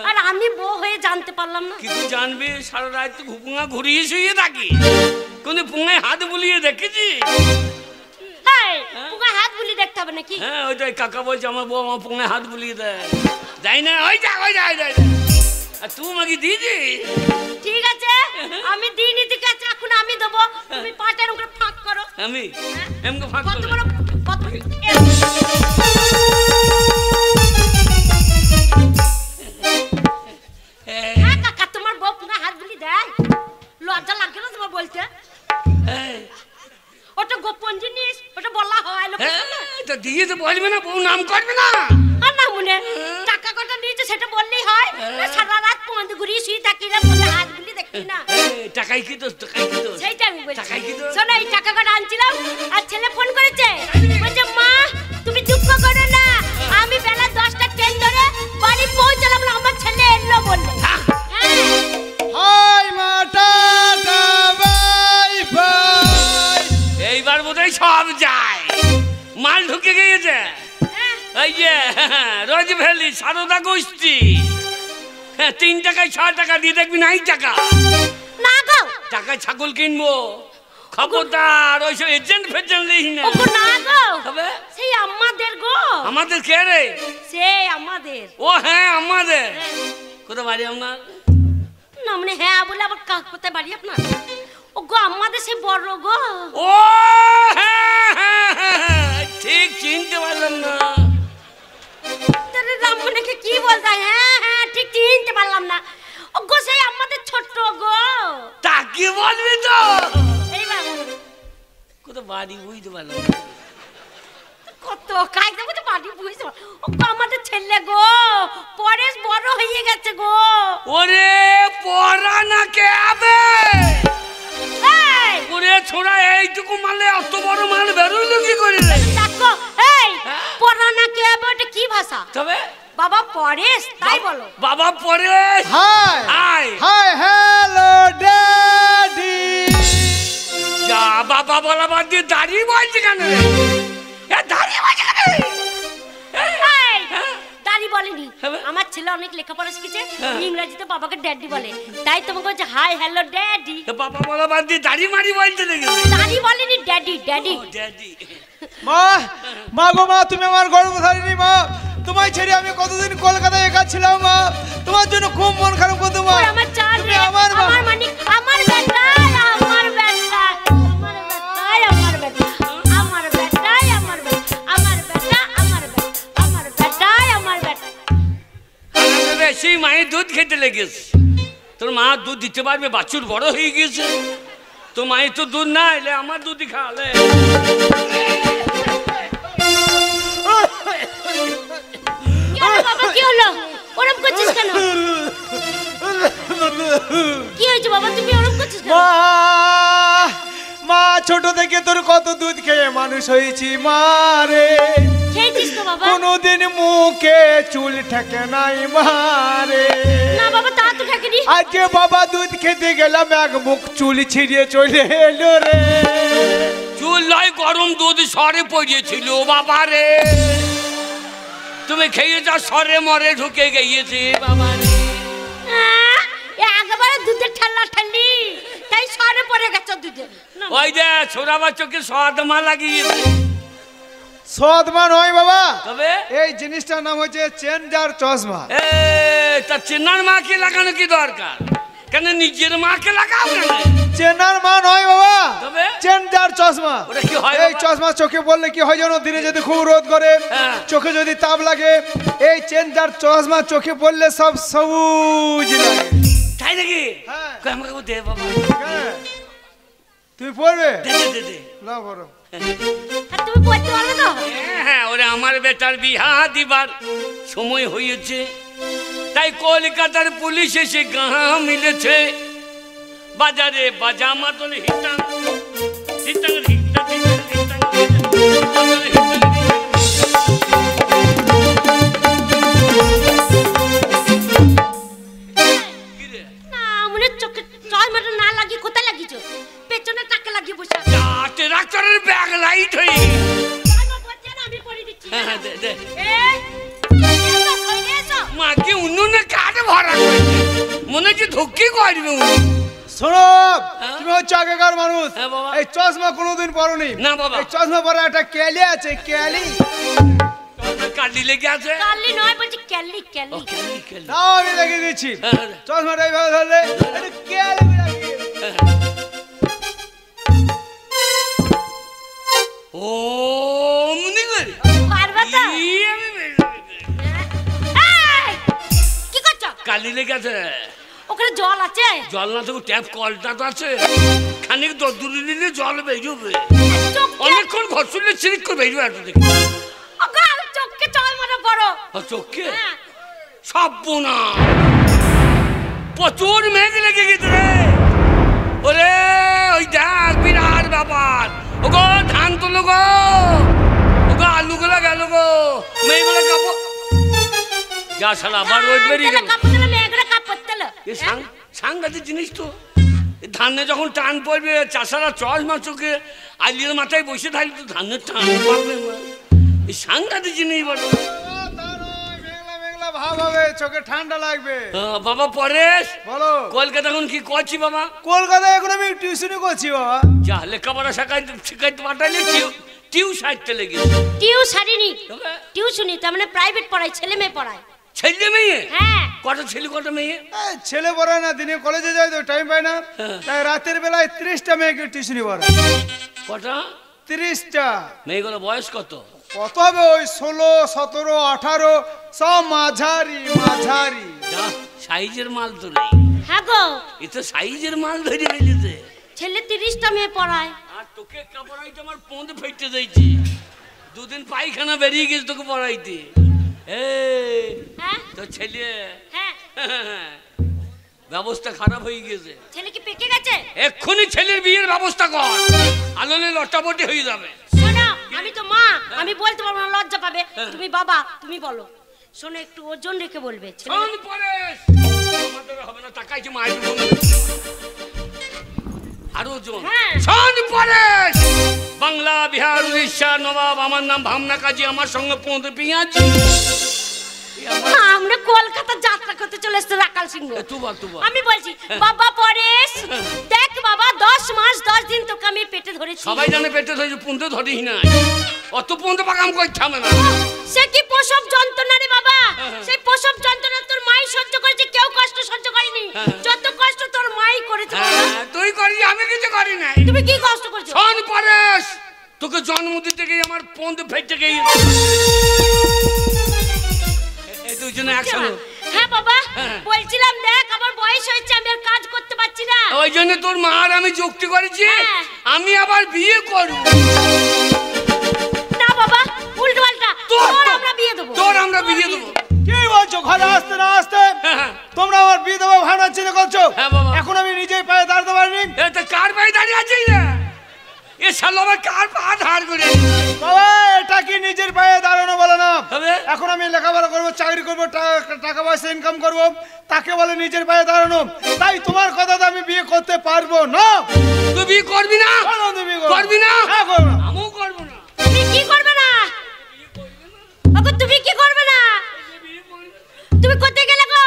আর আমি বউ হয়ে জানতে পারলাম না কি তুই জানবি সারা রাত তো পুঙা ঘুরিয়ে শুয়ে থাকি কোনো পুঙায় হাত বুলিয়ে দেখেছি হ্যাঁ পুগা হাত বুলি দেখতে হবে নাকি হ্যাঁ ওইটাই কাকা বলছে আমার বউ আমার পুঙায় হাত বুলিয়ে দেয় যাই না ওই যা ওই যা ওই যা আর তুই আমাকে দিয়েছি ঠিক আছে আমি দিইনি ঠিক আছে এখন আমি দেবো তুমি পাটার উপরে ফাঁক করো আমি এমকে ফাঁক কত করে বড় কত হ্যাঁ কাকা তোমার বউ পুগা হাত বুলি দেয় লজ্জা লাগে না তোমার বলতে ওটা গোপন জিনিস ওটা বলা হয় লোক তো দিয়ে তো বলবে না বউ নাম করবে না আর না মনে টাকা কটা নিয়েছে সেটা বললেই হয় না সারা রাত পৌঁছে ঘুরিয়ে শুয়ে থাকি না বলে হাত গুলি দেখি না টাকাই কি দোষ টাকাই কি দোষ সেইটা আমি বলছি টাকাই কি দোষ শোনো এই টাকা কটা আনছিলাম আর ছেলে ফোন করেছে বলছে মা তুমি দুঃখ করো না আমি বেলা 10টা ট্রেন ধরে বাড়ি পৌঁছলাম না আমার ছেলে এলো বললে হ্যাঁ হাই মাটা বাই বাই এইবার বোধহয় সব যায় মাল ঢুকে গিয়েছে হ্যাঁ এই যে রোজ ভ্যালি সারদা গোষ্ঠী 3 টাকায় 6 টাকা দিয়ে দেখবি নাই টাকা না গো টাকায় ছাগল কিনবো খবরদার ওইসব এজেন্ট ফেজেন্ট লিখি না ওগো না গো হবে সেই আমাদের গো আমাদের কে রে সেই আমাদের ও হ্যাঁ আমাদের হ্যাঁ। কোথায় বাড়ি আপনার না মানে হ্যাঁ বলে আবার কোথায় বাড়ি আপনার ও গো আমাদের সেই বড় গো ও হ্যাঁ হ্যাঁ হ্যাঁ ঠিক চিনতে পারলাম না তারে রামমনিকে কি বলতা হ্যাঁ হ্যাঁ ঠিক চিনতে পারলাম না ও গো সেই আমাদের ছোট গো তাকে বলবি তো এই বাবা কোথায় বাড়ি বুঝতে পারলাম না। কত কাজ দেবো তো বাড়ি বুঝতে পার ও গো আমাদের ছেলে গো পরেশ বড় হয়ে গেছে গো ওরে পড়া না কে আবে এই ওরে ছোড়া এইটুকু মারলে অত বড় মাল বেরোলো কি করে রে? দেখো এই পড়ানা কে ওটা কি ভাষা? তবে বাবা পরেশ তাই বলো। বাবা Paresh. High high hi hello daddy. যা বাবা বলা বাদ দিয়ে দাঁড়িয়ে বলছে কেন রে? দাঁড়িয়ে বলছে কেন রে? দাঁড়ি বলেনি, আমার ছেলে অনেক লেখাপড়া শিখেছে, ইংরেজিতে বাবাকে ড্যাডি বলে, তাই তোমাকে বলছে হাই হ্যালো ড্যাডি। বাবা বলা বাদ দিয়ে দাঁড়ি মারি বলতে লেগেছে। দাঁড়ি বলেনি, ড্যাডি ড্যাডি। ড্যাডি। মা মা গো মা, তুমি আমার গর্ভধারিণী মা। তোমায় ছেড়ে আমি কতদিন কলকাতায় একা ছিলাম মা। তোমার জন্য খুব মন খারাপ করতো মা। আমার চাঁদ রে, আমার মা, আমার মানিক, আমার বেটা, আমার বেটা, আমার বেটা, আমার বেটা, আমার বেটা, আমার বেটা, আমার বেটা, আমার বেটা, আমার বেটা, আমার বেটা। সেই মায়ের দুধ খেতে লেগেছে। তোর মা দুধ দিতে পারবে? বাছুর বড় হয়ে গিয়েছে। তো মায়ের তো দুধ না এলে আমার দুধই খাওয়ালে। বাবা কি হলো? ওরম করছিস কেন? কি হয়েছে বাবা, তুমি ওরম করছিস কেন? মা মা, ছোট থেকে তোর কত দুধ খেয়ে মানুষ হয়েছি মা রে। খেয়েছিস তো বাবা? কোনোদিন মুখে চুল ঠেকে নাই মা রে। না বাবা, তা তো ঠেকেনি। আজকে বাবা দুধ খেতে গেলাম, এক মুখ চুল ছিঁড়িয়ে চলে এলো রে। চুল নয়, গরম দুধ সরে পড়িয়েছিল বাবা রে। তুমি খেয়ে যা, সরে মরে ঢুকে গিয়েছে বাবা রে। একেবারে দুধের ঠাল্লা ঠাল্লি, তাই সরে পড়ে গেছে দুধে। ওই যে ছোড়া বাচ্চাকে সদমা লাগিয়েছে। সদমা নয় বাবা, তবে এই জিনিসটার নাম হচ্ছে চেঞ্জার চশমা। তা চেনার মাকে লাগানো কি দরকার? কেন নিজের মাকে লাগাও কেন? চেনার মা নয় বাবা, তবে চেঞ্জার চশমা। ওটা কি হয় এই বাবা? চশমা চোখে পড়লে কি হয় জানো? দিনে যদি খুব রোদ করে, হ্যাঁ। চোখে যদি তাপ লাগে, এই চেঞ্জার চশমা চোখে পড়লে সব সবুজ লাগে। তাই নাকি? হ্যাঁ। কই আমাকে দে বাবা। হ্যাঁ। তুমি পড়বে? দে দে দে দে। না পড়ো। আর তুমি পড়তে পারবে তো? হ্যাঁ, ওরে আমার বেটার বিহা দিবার সময় হয়েছে, তাই কলকাতার পুলিশ এসে গাঁ মিলেছে। বাজারে বাজা মাতলে হিটাং হিটাং হিটাং হিটাং না, মনে চোখে চশমাটা না লাগিয়ে কোথায় লাগিয়েছো? পেছনে টাকা লাগিয়ে বসে আছো। ট্রাক্টরের ব্যাগ লাইট হয়ে চশমা পড়ছে না, আমি পরিয়ে দিচ্ছি। হ্যাঁ দে দে। এই, এসো, সরে এসো। মাকে উনুনে কাঠে ভরা করেছে, মনে হচ্ছে ধুকি করবে উনি। শোনো, তুমি হচ্ছে আগেকার মানুষ। হ্যাঁ বাবা। এই চশমা কোনোদিন পরনি? না বাবা। এই চশমা পরা একটা ক্যালি আছে, ক্যালি। কালি লেগে আছে। কালি নয়, বলছি ক্যালি ও, ক্যালি। Kelly, Kelly. তাও আমি দেখিয়ে দিচ্ছি। হ্যাঁ। চশমাটা এইভাবে ধরলে এটা ক্যালি লাগিয়ে। ও মুনি করে পারবে তো? আমি এই, কি করছো? কালি লেগে আছে। ওখানে জল আছে? জল না তো ট্যাপ কলটা তো আছে, খানিক দূরে দিলে জল বেরোবে। চোখে অনেকক্ষণ ঘর শুনলে সিরিক করে বেরোবে। এত দেখি ওগো, চোখে চশমাটা পড়ো। চোখে হ্যাঁ। সব বোনা প্রচুর মেঘ লেগে গেছে রে। ওরে ওই দেখ বিরাট ব্যাপার। ওগো ধান তোলো গো, ওগো আলুগুলো গেল গো, মেয়েগুলো কাপড় যা শালা আবার রোদ বেরিয়ে গেল। কাপড় দিলে মেয়েগুলো কাপড় দিলো। এ সাংঘাতিক জিনিস তো। ধানে যখন টান পড়বে, চাষারা চশমা চোখে আলিয়ার মাথায় বসে থাকলে তো ধানের টান পাবে না। এই সাংঘাতিক জিনিস বলো। মেঘলা মেঘলা ভাব হবে, চোখে ঠান্ডা লাগবে। বাবা পরেশ, বলো। কলকাতা এখন কি করছি বাবা? কলকাতায় এখন আমি টিউশনই করছি বাবা। যা লেখাপড়া শিখাইতে পাঠাইলে টিউশাইতে লেগেছে। টিউশনি, টিউশনি তার মানে প্রাইভেট পড়ায়, ছেলে মেয়ে পড়ায়। ছেলে মেয়ে? হ্যাঁ। কটা ছেলে কটা মেয়ে? এই ছেলে পড়ায় না, দিনে কলেজে যায় তো টাইম পায় না, হ্যাঁ। তাই রাতের বেলায় 30টা মেয়েকে টিউশনি পড়ায়। কটা 30টা। মেয়েগুলো বয়স কত? কত হবে? ওই 16, 17, 18, সব মাঝারি মাঝারি। যা সাইজের মাল তো নেই। হ্যাঁ গো, এ তো সাইজের মাল ধরে ফেলেছে। ছেলে 30টা মেয়ে পড়ায়। আর তোকে পড়াইতে আমার পোঁদ ফেটে দিয়েছি। দুদিন পায়খানা বেরিয়ে গেছে তোকে পড়াইতে। হ্যাঁ তো ছেলে হ্যাঁ। ব্যবস্থা খারাপ হয়ে গেছে। ছেলে কি পেকে গেছে? এক্ষুনি ছেলের বিয়ের ব্যবস্থা কর, আলোলে লটাপটি হয়ে যাবে। শোনো, আমি তো মা, আমি বলতে পারবো না, লজ্জা পাবে। তুমি বাবা, তুমি বলো। শোনো, একটু ওজন রেখে বলবে। শোন পরেশ, আমাদের হবে না, তাকাইছে মায়ের বলবে আরো ওজন। শোন পরেশ, বাংলা, বিহার, উড়িষ্যা নবাব, আমার নাম ভাবনা কাজী, আমার সঙ্গে পৌঁছে পেঁয়াজ। আমরা কলকাতা যাত্রা করতে চলে এসেছি রাকাল সিংহ। আমি বলছি বাবা পরেশ, দেখ বাবা 10 মাস 10 দিন তোকে আমি পেটে ধরেছি। সবাই জানে পেটে ধরেছি, পুঁতে ধরিস না, অত পুঁতে পাকাম করতে হবে না। সে কি প্রসব যন্ত্রণা রে বাবা, সেই প্রসব যন্ত্রণা তোর মাই সহ্য করেছে, কেউ কষ্ট সহ্য করেনি। যত কষ্ট তোর মাই করেছে। তুই করিস, আমি কিছু করি নাই। তুমি কি কষ্ট করেছো? শোন পরেশ, তোকে জন্ম দিতে গিয়ে আমার পুঁতে ফেটে গিয়ে দুজনে একসঙ্গে। হ্যাঁ বাবা, বলছিলাম দেখ আমার বয়স হয়েছে, আমি আর কাজ করতে পারছি না। ওই জন্য তোর মা আর আমি যুক্তি করেছি আমি আবার বিয়ে করব। না বাবা, উল্টো পাল্টা, তোর আমরা বিয়ে দেব। তোর আমরা বিয়ে দেব। কি বলছো? ঘরে আসতে না আসতে তোমরা আমার বিয়ে দেবো ভাবনা চিন্তা করছো? এখন আমি নিজেই পায়ে দাঁড়াতে পারিনি। তো কার পায়ে দাঁড়িয়ে আছিস না? এ শালা আমার কার পা ধার করে? বাবা, এটা কি নিজের পায়ে দাঁড়ানো বলে না? এখন আমি লেখাপড়া করবো, চাকরি করবো, টাকা পয়সা ইনকাম করবো, তাকে বলে নিজের পায়ে দাঁড়ানো। তাই তোমার কথা তো আমি বিয়ে করতে পারবো না। তুই বিয়ে করবি না? করবি না? হ্যাঁ, করবো না। আমিও করবো না। তুমি কি করবে না? ওগো তুমি কি করবে না? তুমি কোথায় গেলে গো?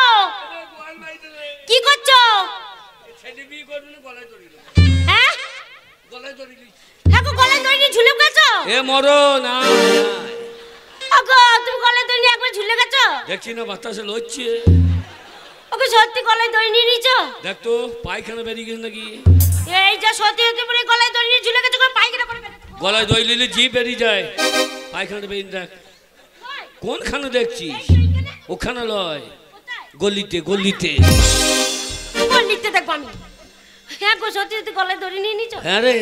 কি করছো? ছেলে বিয়ে করবে না, গলায় দড়ি দিল। হ্যাঁ, গলায় দড়ি দিল। হ্যাঁ গো, গলায় দড়ি নিয়ে ঝুলে গেছো? এ মরো না। ওগো তুমি গলায় দড়ি নিয়ে একবার ঝুলে গেছো? দেখছি না বাতাসে লড়ছে। ওগো সত্যি গলায় দড়ি নিয়ে নিয়েছো? দেখ তো পায়খানা বেরিয়ে গেছে নাকি? এই যা সত্যি হতে পারে, গলায় দড়ি নিয়ে ঝুলে গেছো, করে পায়খানা করে বেরোতে। গলায় দড়ি নিলে জিভ বেরিয়ে যায়, পায়খানা বেরিয়ে। দেখ কোনখানে দেখছিস? ওখানে লয়, গলিতে গলিতে। গলিতে দেখবো আমি? হ্যাঁ গো সত্যি হতে গলায় দড়ি নিয়ে নিয়েছো? হ্যাঁ রে।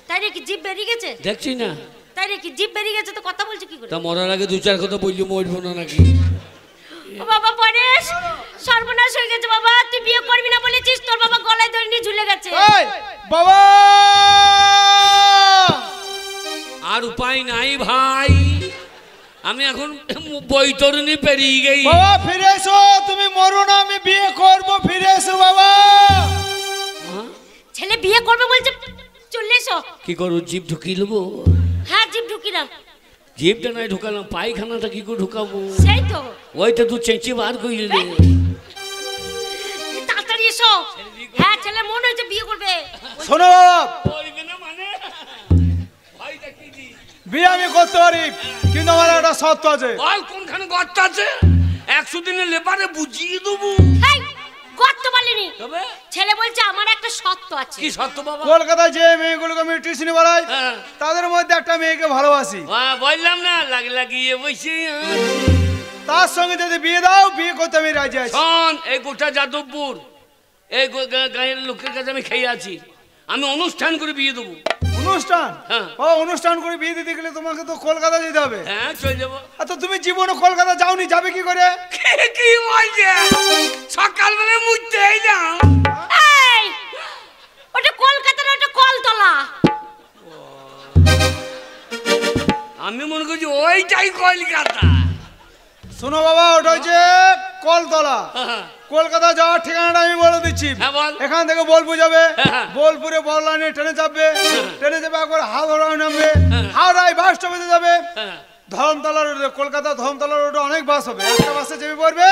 তাই রে, কি জিভ বেরিয়ে গেছে? দেখছি না। তাই রে, কি জিভ বেরিয়ে গেছে তো কথা বলছো কি করে? তা মরার আগে 2-4 কথা বললি মরবো না নাকি? ও বাবা পরেশ, সর্বনাশ হয়ে গেছে বাবা। তুই বিয়ে করবি না বলেছিস, তোর বাবা গলায় দড়ি নিয়ে ঝুলে গেছে। এই বাবা, আর উপায় নাই ভাই, আমি এখন বৈতরণী পেরিয়ে গেই। বাবা ফিরে এসো, তুমি মরো না, আমি বিয়ে করবো, ফিরে এসো বাবা। ছেলে বিয়ে করবে বলছে, চলে এসো। কি করবো, জিভ ঢুকিয়ে নেবো? হ্যাঁ জিভ ঢুকি না। জিভটা নাই ঢুকালাম, পায়খানাটা কি করে ঢুকাবো? সেই তো, ওইটা তুই চেঁচে বার করলি। তাড়াতাড়ি এসো। হ্যাঁ ছেলে মন হয়েছে বিয়ে করবে। শোনো বাবা, করবে না মানে ভাই দেখি দি বিয়ে আমি করতে পারি, কিন্তু আমার একটা শর্ত আছে। বল কোনখানে গর্ত আছে? 100 দিনের লেবারে বুঝিয়ে দেবো। এই গর্ত বলিনি, তবে ছেলে বলছে আমার একটা শর্ত আছে। কি শর্ত বাবা? কলকাতায় যে মেয়েগুলোকে আমি টিউশনি পড়াই, হ্যাঁ। তাদের মধ্যে একটা মেয়েকে ভালোবাসি। বললাম না, লাগিয়ে বসে। তার সঙ্গে যদি বিয়ে দাও, বিয়ে করতে আমি রাজি আছি। শোন, এই গোটা যাদবপুর এই গাঁয়ের লোকের কাছে আমি খেয়ে আছি, আমি অনুষ্ঠান করে বিয়ে দেবো। অনুষ্ঠান? হ্যাঁ। ও অনুষ্ঠান করে বিয়ে দিতে গেলে তোমাকে তো কলকাতা যেতে হবে। হ্যাঁ চলে যাবো। তো তুমি জীবনে কলকাতা যাওনি, যাবে কি করে? কি বলছে? সকালবেলা মুছতে এলাম। এই ওটা কলকাতা না, ওটা কলতলা। আমি মনে করছি ওইটাই কলকাতা। শোনো বাবা, ওটা হচ্ছে কলতলা। কলকাতা যাওয়ার ঠিকানাটা আমি বলে দিচ্ছি। হ্যাঁ বল। এখান থেকে বোলপুর যাবে, হ্যাঁ। বোলপুরে বড় লাইনে ট্রেনে চাপবে, ট্রেনে যাবে একবার হাওড়ায় নামবে, হাওড়ায় বাস স্টপেজে যাবে। ধরমতলা রোডে, কলকাতা ধরমতলা রোডে অনেক বাস হবে, একটা বাসে চেপে পড়বে,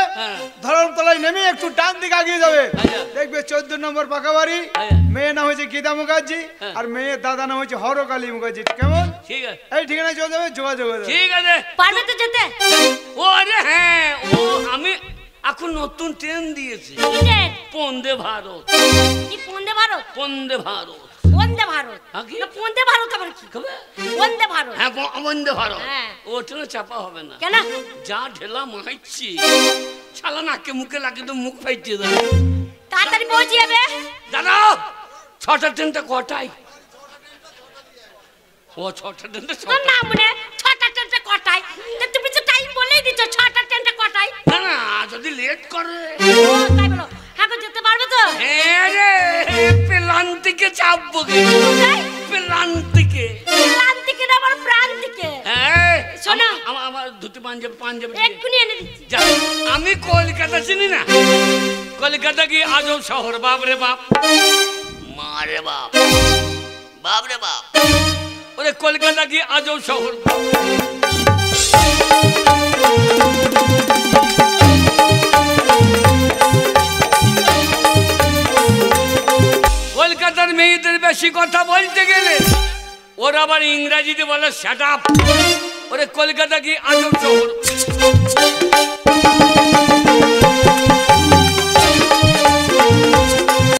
ধরমতলায় নেমে একটু ডান দিকে আগিয়ে যাবে, দেখবে 14 নম্বর পাকা বাড়ি। মেয়ের নাম হয়েছে গীতা মুখার্জি, আর মেয়ের দাদা নাম হয়েছে হরকালী মুখার্জি। কেমন? ঠিক আছে, এই ঠিকানায় চলে যাবে, যোগাযোগ হয়ে যাবে। ঠিক আছে। পারবে তো যেতে? ও আরে হ্যাঁ, ও আমি এখন নতুন ট্রেন দিয়েছে, কি ট্রেন? বন্দে ভারত। কি বন্দে ভারত? বন্দে ভারত। বন্দে ভারত? হ্যাঁ, কি? না বন্দে ভারত আবার কি? বন্দে ভারত। হ্যাঁ বন্দে ভারত। হ্যাঁ। ও ট্রেনে চাপা হবে না। কেন? যা ঢেলা মাইছি, শালা নাকে মুখে লাগে তো মুখ ফাইতে দেয়। তাড়াতাড়ি পৌঁছে যাবে। দাদা 6টা ট্রেনটা কটায়? ও 6টা ট্রেনটা তোর নাম মনে 6টা ট্রেনটা কটায়? তা তুমি তো টাইম বলেই দিচ্ছ 6টা ট্রেনটা কটায়। না না, যদি লেট করে। ও তাই বলো। হ্যাঁ গো যেতে পারবে তো? প্রান্তিকে চাপবো কি কোথায়? প্রান্তিকে প্রান্তিকে না আবার প্রান্তিকে। হ্যাঁ শোনো। আমার ধুতি পাঞ্জাবি পাঞ্জাবি এক্ষুনি এনে দিচ্ছি। যা, আমি কলকাতা চিনি না কলকাতা কি আজব শহর বাপ রে বাপ মারে বাপ বাপ রে বাপ ওরে কলকাতা কি আজব শহর কলকাতার মেয়েদের বেশি কথা বলতে গেলে ওরা আবার ইংরেজিতে বলে শাট আপ ওরে কলকাতা কি আজব শহর